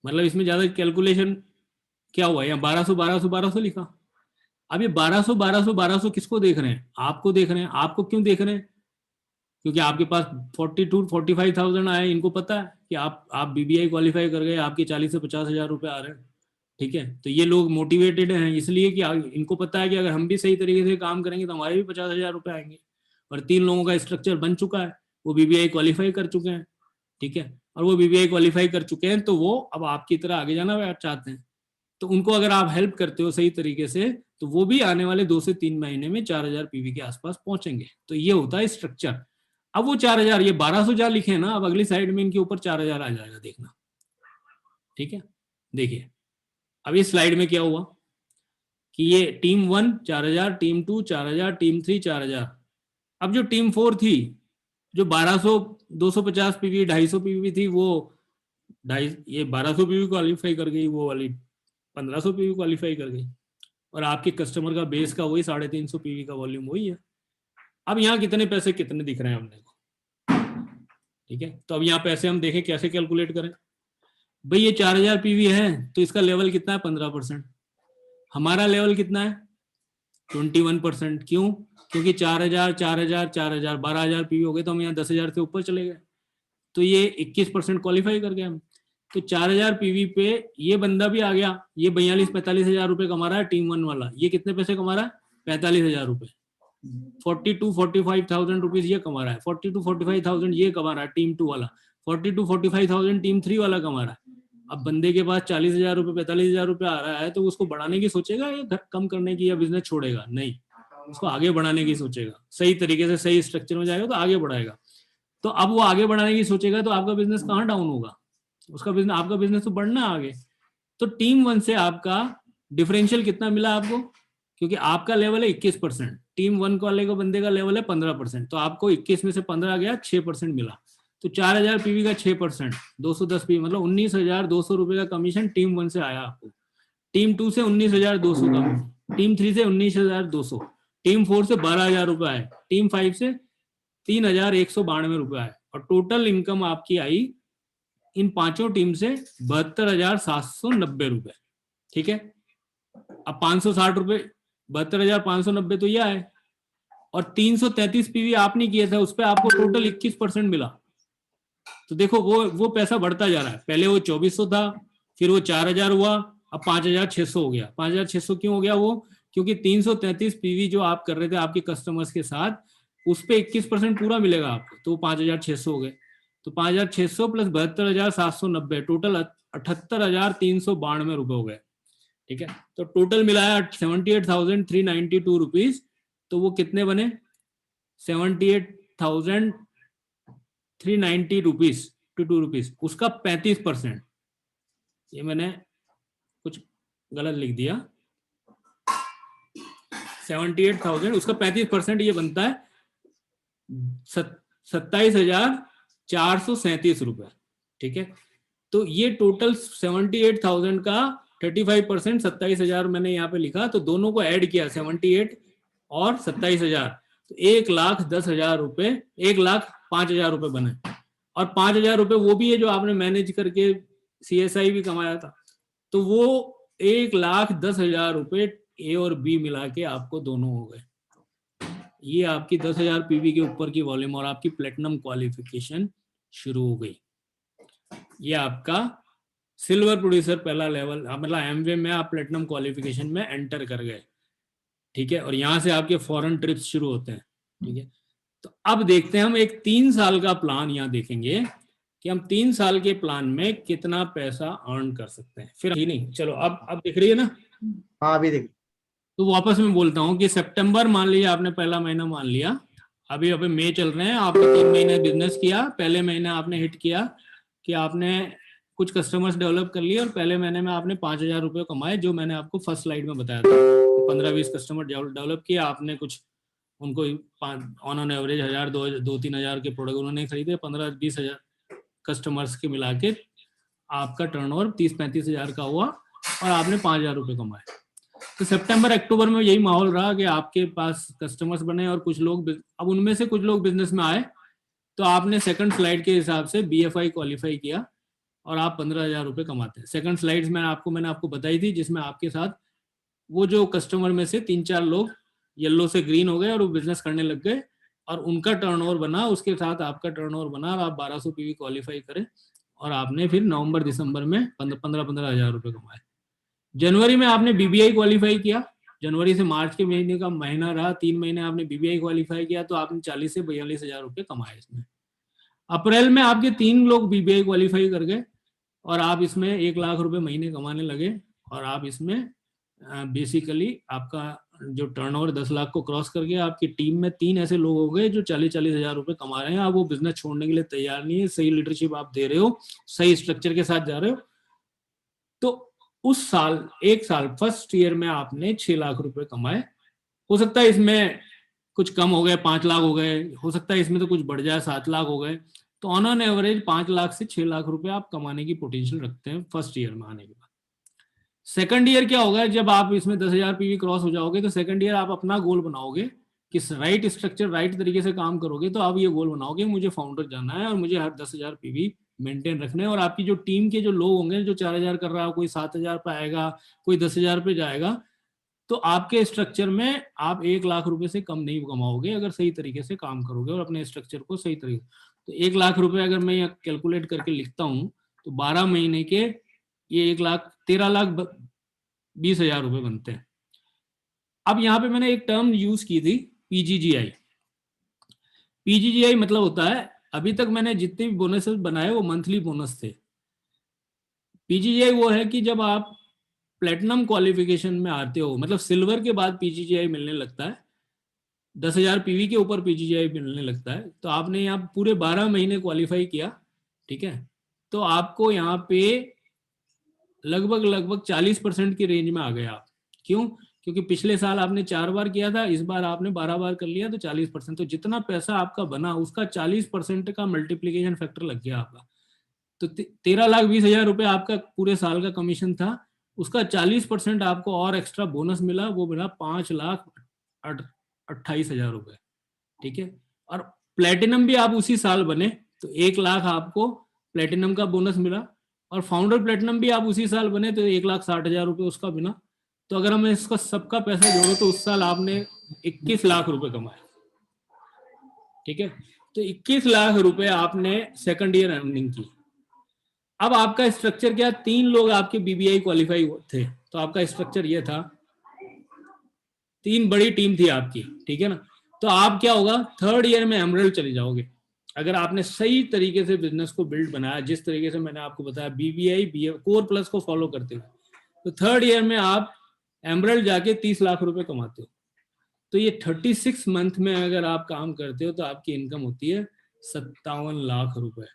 मतलब इसमें ज्यादा कैलकुलेशन क्या हुआ? यहाँ 1200 लिखा। अब ये 1200 किसको देख रहे हैं? आपको देख रहे हैं। आपको क्यों देख रहे हैं? क्योंकि आपके पास 42-45,000 आए। इनको पता है कि आप BBI क्वालिफाई कर गए, आपके 40 से 50 हजार रुपए आ रहे हैं। ठीक है, तो ये लोग मोटिवेटेड हैं इसलिए कि इनको पता है कि अगर हम भी सही तरीके से काम करेंगे तो हमारे भी 50 हजार रुपए आएंगे। और 3 लोगों का स्ट्रक्चर बन चुका है, वो BBI क्वालिफाई कर चुके हैं। ठीक है, और वो BBI क्वालिफाई कर चुके हैं तो वो अब आपकी तरह आगे जाना चाहते हैं। तो उनको अगर आप हेल्प करते हो सही तरीके से तो वो भी आने वाले 2 से 3 महीने में 4000 PV के आसपास पहुंचेंगे। तो ये होता है स्ट्रक्चर। अब वो 4000, ये 1200 जहाँ लिखे ना, अब अगली साइड में इनके ऊपर 4000 आ जाएगा, देखना। ठीक है, देखिए अब इस स्लाइड में क्या हुआ कि ये टीम 1 4000, टीम 2 4000, टीम 3 4000। अब जो टीम 4 थी जो 1200 250 PV 250 PV थी, वो ये 1200 PV क्वालिफाई कर गई, वो वाली 1500 PV क्वालिफाई कर गई। और आपके कस्टमर का बेस का वही 350 PV का वॉल्यूम वही है। अब यहाँ कितने पैसे कितने दिख रहे हैं हमने को? ठीक है, तो अब यहाँ पैसे हम देखें कैसे कैलकुलेट करें। भाई ये 4000 PV है तो इसका लेवल कितना है? 15%। हमारा लेवल कितना है? 21%। क्यों? क्योंकि 4000 4000 4000 12000 PV हो गए तो हम यहाँ 10,000 से ऊपर चले गए, तो ये 21% क्वालिफाई कर गए हम। तो 4000 PV पे ये बंदा भी आ गया, ये 42-45 हजार रुपए कमा रहा है टीम 1 वाला। ये कितने पैसे कमा रहा है? 45 हजार रुपए। 42-45,000 रुपीज ये कमा रहा है, 42-45,000 ये कमा रहा है टीम 2 वाला, 42-45,000 टीम 3 वाला कमा रहा है। अब बंदे के पास 40,000 रुपये 45,000 रुपये आ रहा है तो उसको बढ़ाने की सोचेगा या कम करने की, या बिजनेस छोड़ेगा? नहीं, उसको आगे बढ़ाने की सोचेगा। सही तरीके से सही स्ट्रक्चर में जाएगा तो आगे बढ़ाएगा। तो अब वो आगे बढ़ाने की सोचेगा तो आपका बिजनेस कहाँ डाउन होगा? उसका बिजनेस, आपका बिजनेस तो बढ़ना आगे। तो टीम 1 से आपका डिफरेंशियल कितना मिला आपको? क्योंकि आपका लेवल है 21%, टीम 1 वाले को बंदे का लेवल है 15%, तो आपको 21 में से 15 गया, 6% मिला। तो 4,000 पीवी का 6%, 210 पीवी मतलब 19,200 रुपए का कमीशन टीम 1 से आया आपको। टीम 2 से 19,200 का, टीम 3 से 19,200, टीम 4 से 12,000 रुपए आए, टीम 5 से 3,192 रुपए आए, और टोटल इनकम आपकी आई इन पांचों टीम से 72,790 रुपए। ठीक है, अब 560 रुपए, 72,590 तो यह है, और 333 पीवी आपने किया था, उस पर आपको टोटल 21% मिला। तो देखो वो पैसा बढ़ता जा रहा है। पहले वो 2,400 था, फिर वो 4,000 हुआ, अब 5,600 हो गया। 5,600 क्यों हो गया? वो क्योंकि 333 पीवी जो आप कर रहे थे आपके कस्टमर्स के साथ, उस पर 21% पूरा मिलेगा आपको, तो 5,600 हो गए। तो 5,600 प्लस 72,790, टोटल 78,392 रुपए हो गए। ठीक है, तो टोटल मिलाया 78,392 रुपीज। तो वो कितने बने? 78,390 रुपीज टू 2 रुपीज, उसका 35%। ये मैंने कुछ गलत लिख दिया, 78,000 उसका 35% ये बनता है 27,437 रुपए। ठीक है, तो ये टोटल 78,000 का 35% 27,000 मैंने यहाँ पे लिखा, तो दोनों को ऐड किया 78 और 27,000, तो 1,10,000 रुपए, 1,05,000 रुपए बने। और 5,000 रुपए वो भी है जो आपने मैनेज करके CSI भी कमाया था, तो वो 1,10,000 रुपए ए और बी मिला के आपको दोनों हो गए। ये आपकी 10,000 पीवी के ऊपर की वॉल्यूम और आपकी प्लेटिनम क्वालिफिकेशन शुरू हो गई। ये आपका सिल्वर प्रोड्यूसर पहला लेवल, मतलब एमवे में आप प्लेटिनम क्वालिफिकेशन में एंटर कर गए। ठीक है, और यहाँ से आपके फॉरेन ट्रिप्स शुरू होते हैं। ठीक है, तो अब देखते हैं हम एक 3 साल का प्लान यहाँ देखेंगे कि हम 3 साल के प्लान में कितना पैसा अर्न कर सकते हैं। फिर ही नहीं, चलो अब दिख रही है ना? हाँ अभी देख। तो वापस मैं बोलता हूँ कि सितंबर मान लिया आपने, पहला महीना मान लिया, अभी मई चल रहे हैं, आपने 3 महीने बिजनेस किया। पहले महीने आपने हिट किया कि आपने कुछ कस्टमर्स डेवलप कर लिए और पहले महीने में आपने 5,000 रुपये कमाए, जो मैंने आपको फर्स्ट स्लाइड में बताया था। 15-20 कस्टमर डेवलप किया आपने, कुछ उनको ऑन एवरेज 1,000 2-3 हज़ार के प्रोडक्ट उन्होंने खरीदे। 15-20 हज़ार कस्टमर्स के मिला के आपका टर्नओवर 30-35 हज़ार का हुआ और आपने 5,000 रुपये कमाए। तो सितंबर अक्टूबर में यही माहौल रहा कि आपके पास कस्टमर्स बने और कुछ लोग, अब उनमें से कुछ लोग बिजनेस में आए, तो आपने सेकंड स्लाइड के हिसाब से BFI क्वालिफाई किया और आप 15,000 रुपये कमाते हैं। सेकंड स्लाइड्स में मैंने आपको बताई थी, जिसमें आपके साथ वो जो कस्टमर में से 3-4 लोग येलो से ग्रीन हो गए और वो बिजनेस करने लग गए और उनका टर्नओवर बना, उसके साथ आपका टर्नओवर बना और आप 1,200 पीवी क्वालिफाई करें और आपने फिर नवंबर दिसंबर में 15 हज़ार रुपये कमाए। जनवरी में आपने BBI क्वालिफाई किया, जनवरी से मार्च के महीने का महीना रहा, 3 महीने आपने BBI क्वालिफाई किया, तो आपने 40 से 42 हज़ार रुपये कमाए इसमें। अप्रैल में आपके 3 लोग BBI क्वालिफाई कर गए और आप इसमें 1 लाख रुपए महीने कमाने लगे और आप इसमें बेसिकली आपका जो टर्नओवर 10 लाख को क्रॉस कर गया। आपकी टीम में 3 ऐसे लोग हो गए जो 40-40 हज़ार रुपये कमा रहे हैं। आप वो बिजनेस छोड़ने के लिए तैयार नहीं है, सही लीडरशिप आप दे रहे हो, सही स्ट्रक्चर के साथ जा रहे हो। तो उस साल, 1 साल फर्स्ट ईयर में आपने 6 लाख रुपए कमाए। हो सकता है इसमें कुछ कम हो गए, 5 लाख हो गए, हो सकता है इसमें तो कुछ बढ़ जाए, 7 लाख हो गए। तो ऑन एवरेज 5 लाख से 6 लाख रुपए आप कमाने की पोटेंशियल रखते हैं फर्स्ट ईयर में आने के बाद। सेकंड ईयर क्या होगा, जब आप इसमें 10,000 पीवी क्रॉस हो जाओगे तो सेकंड ईयर आप अपना गोल बनाओगे कि राइट स्ट्रक्चर, राइट तरीके से काम करोगे तो आप ये गोल बनाओगे मुझे फाउंडर जाना है और मुझे हर 10,000 पीवी मेंटेन रखने। और आपकी जो टीम के जो लोग होंगे, जो 4,000 कर रहा है, कोई 7,000 पे आएगा, कोई 10,000 पे जाएगा, तो आपके स्ट्रक्चर में आप 1 लाख रुपए से कम नहीं कमाओगे अगर सही तरीके से काम करोगे और अपने स्ट्रक्चर को सही तरीके। तो 1 लाख रुपए अगर मैं कैलकुलेट करके लिखता हूँ तो 12 महीने के ये 13,20,000 रुपए बनते हैं। अब यहाँ पे मैंने एक टर्म यूज की थी पीजीजीआई। पीजीजीआई मतलब होता है, अभी तक मैंने जितने भी बोनसेस बनाए वो मंथली बोनस थे। पीजीजीआई वो है कि जब आप प्लेटिनम क्वालिफिकेशन में आते हो, मतलब सिल्वर के बाद पीजीजीआई मिलने लगता है, 10,000 पीवी के ऊपर पीजीजीआई मिलने लगता है। तो आपने यहाँ पूरे 12 महीने क्वालिफाई किया, ठीक है, तो आपको यहाँ पे लगभग 40% की रेंज में आ गए आप। क्यों? क्योंकि पिछले साल आपने 4 बार किया था, इस बार आपने 12 बार कर लिया, तो 40%। तो जितना पैसा आपका बना उसका 40% का मल्टीप्लीकेशन फैक्टर लग गया आपका। तो 13,20,000 रुपये आपका पूरे साल का कमीशन था, उसका 40% आपको और एक्स्ट्रा बोनस मिला, वो मिला 5,28,000 रुपये, ठीक है। और प्लेटिनम भी आप उसी साल बने तो 1 लाख आपको प्लेटिनम का बोनस मिला, और फाउंडर प्लेटिनम भी आप उसी साल बने तो 1,60,000 रुपये उसका बिना। तो अगर हम इसका सबका पैसा जोड़ो तो उस साल आपने 21 लाख रुपए कमाए, ठीक है। तो 21 लाख रुपए आपने सेकंड ईयर अर्निंग की। अब आपका स्ट्रक्चर क्या, 3 लोग आपके बीबीआई क्वालिफाई थे, तो आपका स्ट्रक्चर ये था, 3 बड़ी टीम थी आपकी, ठीक है ना। तो आप क्या होगा, थर्ड ईयर में एमरल्ड चले जाओगे अगर आपने सही तरीके से बिजनेस को बिल्ड बनाया, जिस तरीके से मैंने आपको बताया बीबीआई कोर प्लस को फॉलो करते हुए। तो थर्ड ईयर में आप एमरल्ड जाके 30 लाख रुपए कमाते हो। तो ये 36 मंथ में अगर आप काम करते हो तो आपकी इनकम होती है 57 लाख रुपए।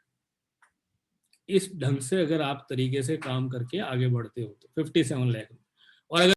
इस ढंग से अगर आप तरीके से काम करके आगे बढ़ते हो तो 57 लाख। और अगर